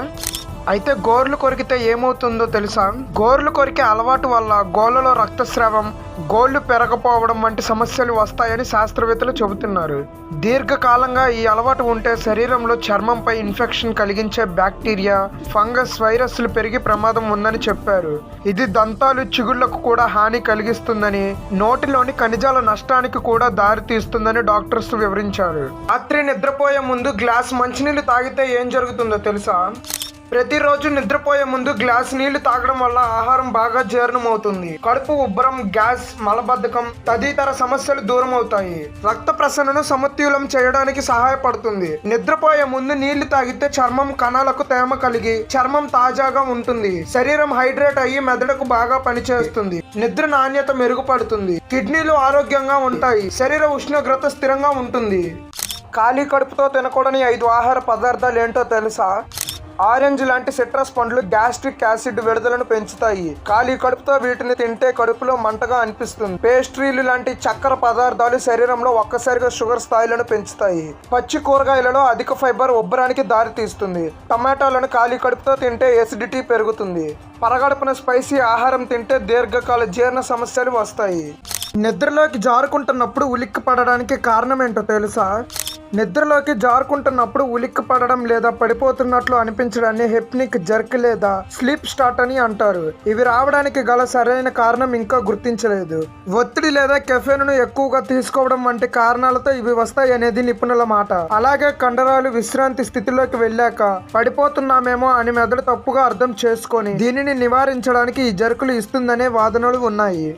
అయితే గోర్లు కొరికితే ఏమవుతుందో తెలుసా? గోర్లు కొరికే అలవాటు వల్ల గోళ్ళలో రక్తస్రావం, గోళ్లు పెరగపోవడం వంటి సమస్యలు వస్తాయని శాస్త్రవేత్తలు చెబుతున్నారు. దీర్ఘకాలంగా ఈ అలవాటు ఉంటే శరీరంలో చర్మంపై ఇన్ఫెక్షన్ కలిగించే బ్యాక్టీరియా, ఫంగస్, వైరస్లు పెరిగి ప్రమాదం ఉందని చెప్పారు. ఇది దంతాలు, చిగుళ్లకు కూడా హాని కలిగిస్తుందని, నోటిలోని ఖనిజాల నష్టానికి కూడా దారితీస్తుందని డాక్టర్స్ వివరించారు. రాత్రి నిద్రపోయే ముందు గ్లాస్ మంచినీళ్ళు తాగితే ఏం జరుగుతుందో తెలుసా? ప్రతిరోజు నిద్రపోయే ముందు గ్లాస్ నీళ్లు తాగడం వల్ల ఆహారం బాగా జీర్ణమవుతుంది. కడుపు ఉబ్బరం, గ్యాస్, మలబద్ధకం తదితర సమస్యలు దూరం అవుతాయి. రక్త ప్రసరణను సమతుల్యం చేయడానికి సహాయపడుతుంది. నిద్రపోయే ముందు నీళ్లు తాగితే చర్మం కణాలకు తేమ కలిగి చర్మం తాజాగా ఉంటుంది. శరీరం హైడ్రేట్ అయ్యి మెదడుకు బాగా పనిచేస్తుంది. నిద్ర నాణ్యత మెరుగుపడుతుంది. కిడ్నీలు ఆరోగ్యంగా ఉంటాయి. శరీర ఉష్ణోగ్రత స్థిరంగా ఉంటుంది. ఖాళీ కడుపుతో తినకూడని 5 ఆహార పదార్థాలు ఏంటో తెలుసా? ఆరెంజ్ లాంటి సిట్రస్ పండ్లు గ్యాస్ట్రిక్ యాసిడ్ విడుదలను పెంచుతాయి. ఖాళీ కడుపుతో వీటిని తింటే కడుపులో మంటగా అనిపిస్తుంది. పేస్ట్రీలు లాంటి చక్కెర పదార్థాలు శరీరంలో ఒక్కసారిగా షుగర్ స్థాయిలను పెంచుతాయి. పచ్చి కూరగాయలలో అధిక ఫైబర్ ఉబ్బరానికి దారితీస్తుంది. టమాటాలను ఖాళీ కడుపుతో తింటే ఎసిడిటీ పెరుగుతుంది. పరగడుపున స్పైసీ ఆహారం తింటే దీర్ఘకాల జీర్ణ సమస్యలు వస్తాయి. నిద్రలోకి జారుకుంటున్నప్పుడు ఉలిక్కి పడడానికి కారణం ఏంటో తెలుసా? నిద్రలోకి జారుకుంటున్నప్పుడు ఉలిక్కి పడడం లేదా పడిపోతున్నట్లు అనిపించడాన్ని హెప్నిక్ జర్క్ లేదా స్లీప్ స్టార్ట్ అని అంటారు. ఇవి రావడానికి గల సరైన కారణం ఇంకా గుర్తించలేదు. ఒత్తిడి లేదా కెఫెన్ను ఎక్కువగా తీసుకోవడం వంటి కారణాలతో ఇవి వస్తాయి అనేది నిపుణుల మాట. అలాగే కండరాలు విశ్రాంతి స్థితిలోకి వెళ్ళాక పడిపోతున్నామేమో అని మెదడు తప్పుగా అర్థం చేసుకొని దీనిని నివారించడానికి ఈ జర్కులు ఇస్తుందనే వాదనలు ఉన్నాయి.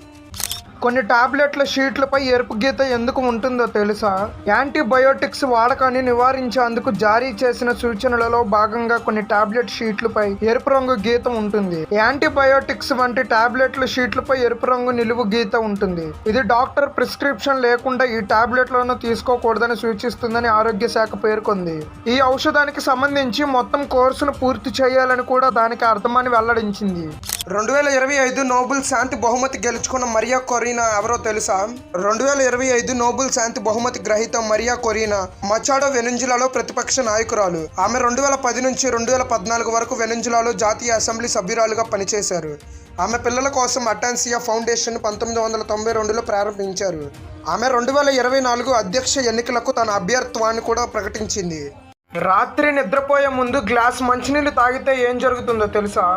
కొన్ని టాబ్లెట్ల షీట్లపై ఎరుపు గీత ఎందుకు ఉంటుందో తెలుసా? యాంటీబయోటిక్స్ వాడకాన్ని నివారించేందుకు జారీ చేసిన సూచనలలో భాగంగా కొన్ని టాబ్లెట్ షీట్లపై ఎరుపు రంగు గీత ఉంటుంది. యాంటీబయోటిక్స్ వంటి టాబ్లెట్ల షీట్లపై ఎరుపు రంగు నిలువు గీత ఉంటుంది. ఇది డాక్టర్ ప్రిస్క్రిప్షన్ లేకుండా ఈ టాబ్లెట్లను తీసుకోకూడదని సూచిస్తుందని ఆరోగ్య శాఖ పేర్కొంది. ఈ ఔషధానికి సంబంధించి మొత్తం కోర్సును పూర్తి చేయాలని కూడా దానికి అర్థమని వెల్లడించింది. 2025 నోబెల్ శాంతి బహుమతి గెలుచుకున్న మరియా కొరీనా ఎవరో తెలుసా? 2025 నోబెల్ శాంతి బహుమతి గ్రహీత మరియా కొరీనా మచాడో వెనుజులాలో ప్రతిపక్ష నాయకురాలు. ఆమె 2010 నుంచి 2014 వరకు వెనుజులాలో జాతీయ అసెంబ్లీ సభ్యురాలుగా పనిచేశారు. ఆమె పిల్లల కోసం అటాన్సియా ఫౌండేషన్ 1992లో ప్రారంభించారు. ఆమె 2024 అధ్యక్ష ఎన్నికలకు తన అభ్యర్థిత్వాన్ని కూడా ప్రకటించింది. రాత్రి నిద్రపోయే ముందు గ్లాస్ మంచినీళ్ళు తాగితే ఏం జరుగుతుందో తెలుసా?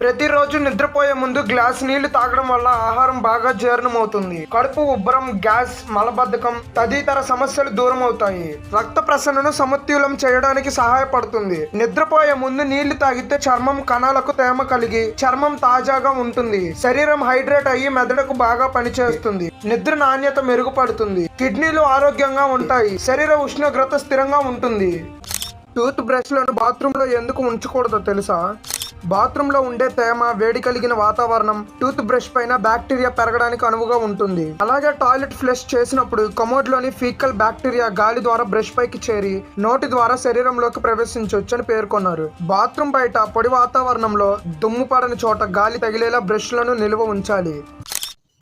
ప్రతిరోజు నిద్రపోయే ముందు గ్లాస్ నీళ్లు తాగడం వల్ల ఆహారం బాగా జీర్ణమవుతుంది. కడుపు ఉబ్బరం, గ్యాస్, మలబద్ధకం తదితర సమస్యలు దూరం అవుతాయి. రక్త ప్రసరణను సమతుల్యం చేయడానికి సహాయపడుతుంది. నిద్రపోయే ముందు నీళ్లు తాగితే చర్మం కణాలకు తేమ కలిగి చర్మం తాజాగా ఉంటుంది. శరీరం హైడ్రేట్ అయ్యి మెదడుకు బాగా పనిచేస్తుంది. నిద్ర నాణ్యత మెరుగుపడుతుంది. కిడ్నీలు ఆరోగ్యంగా ఉంటాయి. శరీర ఉష్ణోగ్రత స్థిరంగా ఉంటుంది. టూత్ బ్రష్లను బాత్రూంలో ఎందుకు ఉంచకూడదో తెలుసా? బాత్రూంలో ఉండే తేమ, వేడి కలిగిన వాతావరణం టూత్ బ్రష్ పైన బ్యాక్టీరియా పెరగడానికి అనువుగా ఉంటుంది. అలాగే టాయిలెట్ ఫ్లష్ చేసినప్పుడు కమోడ్లోని ఫీకల్ బ్యాక్టీరియా గాలి ద్వారా బ్రష్ పైకి చేరి నోటి ద్వారా శరీరంలోకి ప్రవేశించవచ్చని పేర్కొన్నారు. బాత్రూం బయట పొడి వాతావరణంలో దుమ్ము పడని చోట గాలి తగిలేలా బ్రష్లను నిల్వ ఉంచాలి.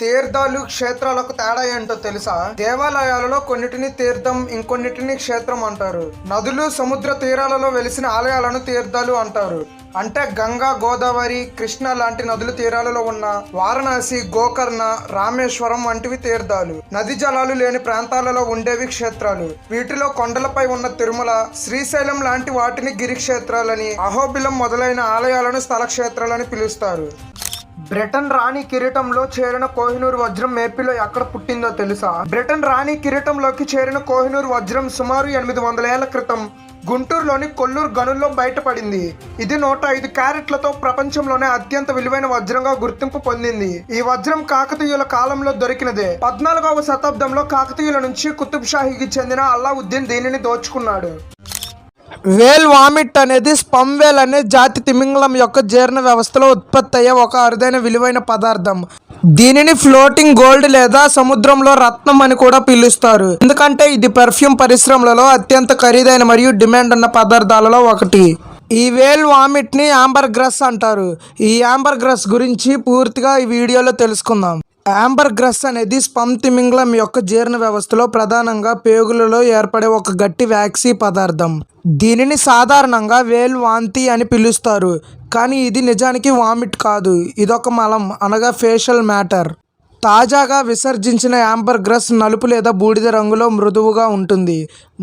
తీర్థాలు, క్షేత్రాలకు తేడా ఏంటో తెలుసా? దేవాలయాలలో కొన్నిటిని తీర్థం, ఇంకొన్నిటిని క్షేత్రం అంటారు. నదులు, సముద్ర తీరాలలో వెలిసిన ఆలయాలను తీర్థాలు అంటారు. అంటే గంగా, గోదావరి, కృష్ణ లాంటి నదుల తీరాలలో ఉన్న వారణాసి, గోకర్ణ, రామేశ్వరం వంటివి తీర్థాలు. నది జలాలు లేని ప్రాంతాలలో ఉండేవి క్షేత్రాలు. వీటిలో కొండలపై ఉన్న తిరుమల, శ్రీశైలం లాంటి వాటిని గిరిక్షేత్రాలని, అహోబిలం మొదలైన ఆలయాలను స్థల క్షేత్రాలని పిలుస్తారు. బ్రిటన్ రాణి కిరీటంలో చేరిన కోహినూర్ వజ్రం ఏపీలో ఎక్కడ పుట్టిందో తెలుసా? బ్రిటన్ రాణి కిరీటంలోకి చేరిన కోహినూర్ వజ్రం సుమారు 800 ఏళ్ల క్రితం గుంటూరులోని కొల్లూరు గనుల్లో బయటపడింది. ఇది 105 క్యారెట్లతో ప్రపంచంలోనే అత్యంత విలువైన వజ్రంగా గుర్తింపు పొందింది. ఈ వజ్రం కాకతీయుల కాలంలో దొరికినదే. 14వ శతాబ్దంలో కాకతీయుల నుంచి కుతుబ్ షాహీకి చెందిన అల్లావుద్దీన్ దీనిని దోచుకున్నాడు. వేల్ వామిట్ అనేది స్పమ్ వేల్ అనే జాతి తిమింగలం యొక్క జీర్ణ వ్యవస్థలో ఉత్పత్తి అయ్యే ఒక అరుదైన విలువైన పదార్థం. దీనిని ఫ్లోటింగ్ గోల్డ్ లేదా సముద్రంలో రత్నం అని కూడా పిలుస్తారు. ఎందుకంటే ఇది పెర్ఫ్యూమ్ పరిశ్రమలలో అత్యంత ఖరీదైన మరియు డిమాండ్ ఉన్న పదార్థాలలో ఒకటి. ఈ వేల్ వామిట్ ని యాంబర్ గ్రస్ అంటారు. ఈ యాంబర్ గ్రస్ గురించి పూర్తిగా ఈ వీడియోలో తెలుసుకుందాం. యాంబర్ గ్రస్ అనేది స్పమ్ తిమింగలం యొక్క జీర్ణ వ్యవస్థలో ప్రధానంగా పేగులలో ఏర్పడే ఒక గట్టి వ్యాక్సీ పదార్థం. దీనిని సాధారణంగా వేల్ వాంతి అని పిలుస్తారు, కానీ ఇది నిజానికి వామిట్ కాదు. ఇదొక మలం అనగా ఫేషల్ మ్యాటర్. తాజాగా విసర్జించిన యాంబర్ గ్రస్ నలుపు లేదా బూడిద రంగులో మృదువుగా ఉంటుంది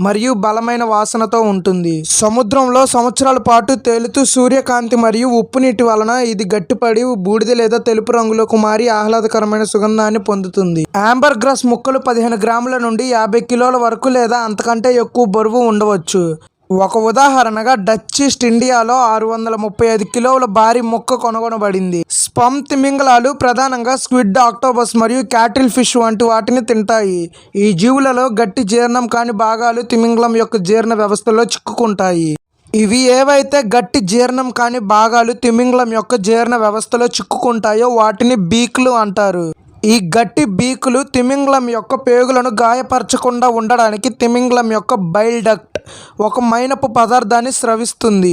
మరియు బలమైన వాసనతో ఉంటుంది. సముద్రంలో సంవత్సరాల పాటు తేలుతూ సూర్యకాంతి మరియు ఉప్పు నీటి వలన ఇది గట్టిపడి బూడిద లేదా తెలుపు రంగులోకి మారి ఆహ్లాదకరమైన సుగంధాన్ని పొందుతుంది. యాంబర్ గ్రస్ ముక్కలు 15 గ్రాముల నుండి 50 కిలోల వరకు లేదా అంతకంటే ఎక్కువ బరువు ఉండవచ్చు. ఒక ఉదాహరణగా డచ్ ఈస్ట్ ఇండియాలో 635 కిలోల భారీ మొక్క కనుగొనబడింది. స్పమ్ తిమింగలాలు ప్రధానంగా స్క్విడ్, ఆక్టోపస్ మరియు క్యాటిల్ ఫిష్ వంటి వాటిని తింటాయి. ఈ జీవులలో గట్టి జీర్ణం కాని భాగాలు తిమింగలం యొక్క జీర్ణ వ్యవస్థలో చిక్కుకుంటాయి. ఇవి ఏవైతే గట్టి జీర్ణం కాని భాగాలు తిమింగలం యొక్క జీర్ణ వ్యవస్థలో చిక్కుకుంటాయో వాటిని బీక్లు అంటారు. ఈ గట్టి బీకులు తిమింగలం యొక్క పేగులను గాయపరచకుండా ఉండడానికి తిమింగలం యొక్క బైల్ డక్ట్ ఒక మైనపు పదార్థాన్ని స్రవిస్తుంది.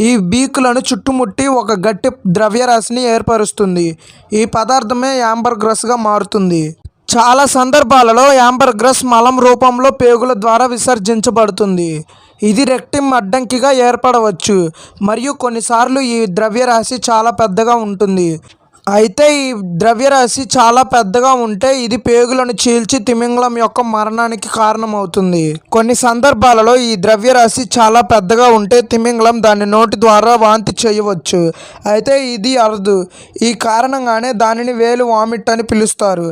ఈ బీకులను చుట్టుముట్టి ఒక గట్టి ద్రవ్యరాశిని ఏర్పరుస్తుంది. ఈ పదార్థమే యాంబర్ గ్రస్గా మారుతుంది. చాలా సందర్భాలలో యాంబర్ గ్రస్ మలం రూపంలో పేగుల ద్వారా విసర్జించబడుతుంది. ఇది రెక్టిమ్ అడ్డంకిగా ఏర్పడవచ్చు మరియు కొన్నిసార్లు ఈ ద్రవ్యరాశి చాలా పెద్దగా ఉంటుంది. అయితే ఈ ద్రవ్యరాశి చాలా పెద్దగా ఉంటే ఇది పేగులను చీల్చి తిమింగలం యొక్క మరణానికి కారణమవుతుంది. కొన్ని సందర్భాలలో ఈ ద్రవ్యరాశి చాలా పెద్దగా ఉంటే తిమింగలం దాని నోటి ద్వారా వాంతి చేయవచ్చు. అయితే ఇది అరుదు. ఈ కారణంగానే దానిని వేలు వామిట్ అని పిలుస్తారు,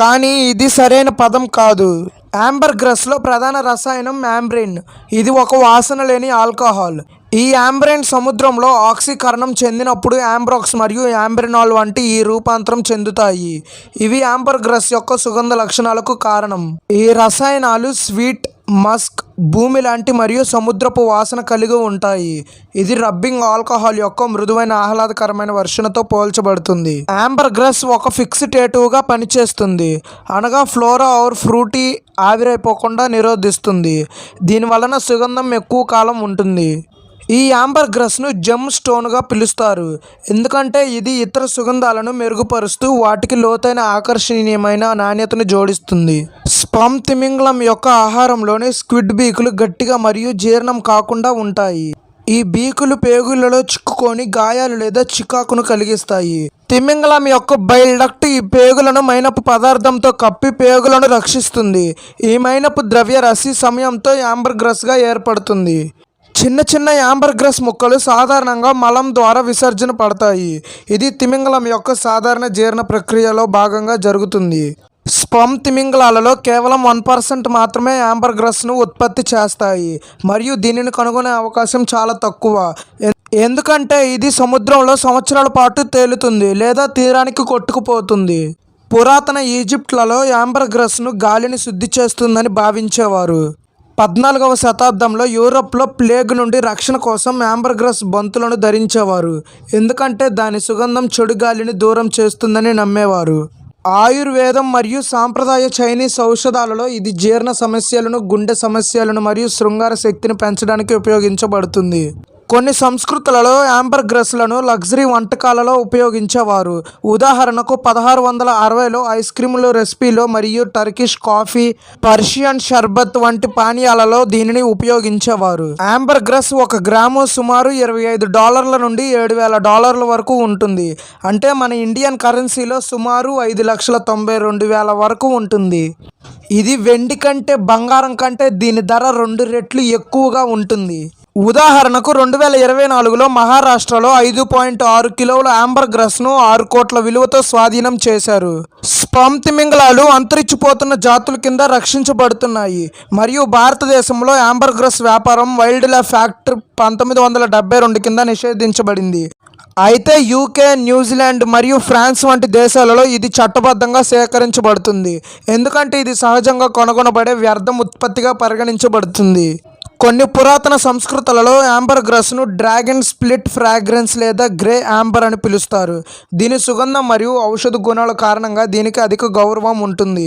కానీ ఇది సరైన పదం కాదు. యాంబర్ గ్రస్లో ప్రధాన రసాయనం యాంబ్రిన్. ఇది ఒక వాసన లేని ఆల్కహాల్. ఈ యాంబ్రిన్ సముద్రంలో ఆక్సీకరణం చెందినప్పుడు యాంబ్రాక్స్ మరియు యాంబ్రినాల్ వంటి ఈ రూపాంతరం చెందుతాయి. ఇవి యాంబర్ గ్రస్ యొక్క సుగంధ లక్షణాలకు కారణం. ఈ రసాయనాలు స్వీట్, మస్క్, భూమి లాంటి మరియు సముద్రపు వాసన కలిగి ఉంటాయి. ఇది రబ్బింగ్ ఆల్కహాల్ యొక్క మృదువైన ఆహ్లాదకరమైన వర్షనతో పోల్చబడుతుంది. యాంబర్ గ్రస్ ఒక ఫిక్సిటేటివ్గా పనిచేస్తుంది, అనగా ఫ్లోరా ఆర్ ఫ్రూటీ ఆవిరైపోకుండా నిరోధిస్తుంది. దీని వలన సుగంధం ఎక్కువ కాలం ఉంటుంది. ఈ యాంబర్ గ్రస్ను జెమ్ స్టోన్గా పిలుస్తారు, ఎందుకంటే ఇది ఇతర సుగంధాలను మెరుగుపరుస్తూ వాటికి లోతైన ఆకర్షణీయమైన నాణ్యతను జోడిస్తుంది. స్పమ్ తిమింగలం యొక్క ఆహారంలోని స్క్విడ్ బీకులు గట్టిగా మరియు జీర్ణం కాకుండా ఉంటాయి. ఈ బీకులు పేగులలో చిక్కుకొని గాయాలు లేదా చికాకును కలిగిస్తాయి. తిమింగలం యొక్క బైల్ డక్ట్ ఈ పేగులను మైనపు పదార్థంతో కప్పి పేగులను రక్షిస్తుంది. ఈ మైనపు ద్రవ్యరాశి సమయంతో యాంబర్ గ్రస్గా ఏర్పడుతుంది. చిన్న చిన్న యాంబర్ గ్రస్ ముక్కలు సాధారణంగా మలం ద్వారా విసర్జన పడతాయి. ఇది తిమింగలం యొక్క సాధారణ జీర్ణ ప్రక్రియలో భాగంగా జరుగుతుంది. స్పమ్ తిమింగలాలలో కేవలం 1% మాత్రమే యాంబర్ గ్రస్ను ఉత్పత్తి చేస్తాయి మరియు దీనిని కనుగొనే అవకాశం చాలా తక్కువ, ఎందుకంటే ఇది సముద్రంలో సంవత్సరాల పాటు తేలుతుంది లేదా తీరానికి కొట్టుకుపోతుంది. పురాతన ఈజిప్ట్లలో యాంబర్ గ్రస్ను గాలిని శుద్ధి చేస్తుందని భావించేవారు. 14వ శతాబ్దంలో యూరప్లో ప్లేగ్ నుండి రక్షణ కోసం యాంబర్ గ్రస్ బంతులను ధరించేవారు, ఎందుకంటే దాని సుగంధం చెడు గాలిని దూరం చేస్తుందని నమ్మేవారు. ఆయుర్వేదం మరియు సాంప్రదాయ చైనీస్ ఔషధాలలో ఇది జీర్ణ సమస్యలను, గుండె సమస్యలను మరియు శృంగార శక్తిని పెంచడానికి ఉపయోగించబడుతుంది. కొన్ని సంస్కృతులలో యాంబర్ గ్రస్లను లగ్జరీ వంటకాలలో ఉపయోగించేవారు. ఉదాహరణకు 1660లో ఐస్ క్రీముల రెసిపీలో మరియు టర్కిష్ కాఫీ, పర్షియన్ షర్బత్ వంటి పానీయాలలో దీనిని ఉపయోగించేవారు. యాంబర్ గ్రస్ 1 గ్రాము సుమారు $25 నుండి $7,000 వరకు ఉంటుంది, అంటే మన ఇండియన్ కరెన్సీలో సుమారు 5,92,000 వరకు ఉంటుంది. ఇది వెండి కంటే, బంగారం కంటే దీని ధర 2 రెట్లు ఎక్కువగా ఉంటుంది. ఉదాహరణకు 2024లో మహారాష్ట్రలో 5.6 కిలోల యాంబర్ గ్రస్ను 6 కోట్ల విలువతో స్వాధీనం చేశారు. స్పమ్ తిమింగలాలు అంతరించిపోతున్న జాతుల కింద రక్షించబడుతున్నాయి మరియు భారతదేశంలో యాంబర్ గ్రస్ వ్యాపారం వైల్డ్ లైఫ్ యాక్ట్ 1972 కింద నిషేధించబడింది. అయితే యూకే, న్యూజిలాండ్ మరియు ఫ్రాన్స్ వంటి దేశాలలో ఇది చట్టబద్ధంగా సేకరించబడుతుంది, ఎందుకంటే ఇది సహజంగా కనుగొనబడే వ్యర్థం ఉత్పత్తిగా పరిగణించబడుతుంది. కొన్ని పురాతన సంస్కృతులలో యాంబర్ గ్రస్ను డ్రాగన్ స్ప్లిట్ ఫ్రాగ్రెన్స్ లేదా గ్రే యాంబర్ అని పిలుస్తారు. దీని సుగంధం మరియు ఔషధ గుణాల కారణంగా దీనికి అధిక గౌరవం ఉంటుంది.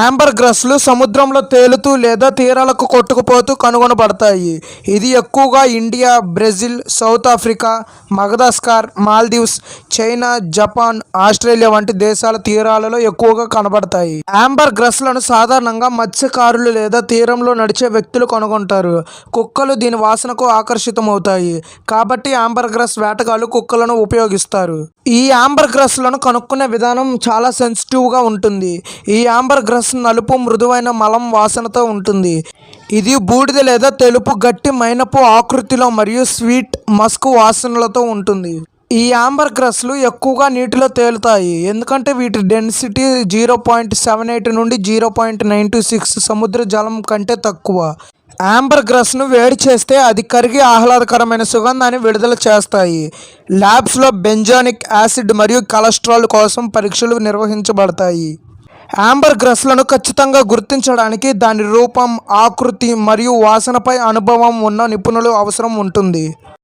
యాంబర్ గ్రస్లు సముద్రంలో తేలుతూ లేదా తీరాలకు కొట్టుకుపోతూ కనుగొనబడతాయి. ఇది ఎక్కువగా India, Brazil, South Africa, Madagascar, Maldives, China, Japan, Australia వంటి దేశాల తీరాలలో ఎక్కువగా కనబడతాయి. యాంబర్ గ్రస్లను సాధారణంగా మత్స్యకారులు లేదా తీరంలో నడిచే వ్యక్తులు కనుగొంటారు. కుక్కలు దీని వాసనకు ఆకర్షితమవుతాయి. కాబట్టి యాంబర్గ్రస్ వేటగాళ్ళు కుక్కలను ఉపయోగిస్తారు. ఈ యాంబర్గ్రస్లను కనుక్కునే విధానం చాలా సెన్సిటివ్గా ఉంటుంది. ఈ యాంబర్గ్రస్ నలుపు మృదువైన మలం వాసనతో ఉంటుంది. ఇది బూడిద లేదా తెలుపు గట్టి మైనపు ఆకృతిలో మరియు స్వీట్ మస్క్ వాసనలతో ఉంటుంది. ఈ యాంబర్గ్రస్లు ఎక్కువగా నీటిలో తేలుతాయి ఎందుకంటే వీటి డెన్సిటీ 0.78 నుండి 0.926 సముద్ర జలం కంటే తక్కువ. యాంబర్గ్రస్ను వేడి చేస్తే అది కరిగి ఆహ్లాదకరమైన సుగంధాన్ని విడుదల చేస్తాయి. ల్యాబ్స్లో బెంజోనిక్ యాసిడ్ మరియు కొలెస్ట్రాల్ కోసం పరీక్షలు నిర్వహించబడతాయి. యాంబర్గ్రస్లను ఖచ్చితంగా గుర్తించడానికి దాని రూపం, ఆకృతి మరియు వాసనపై అనుభవం ఉన్న నిపుణులు అవసరం ఉంటుంది.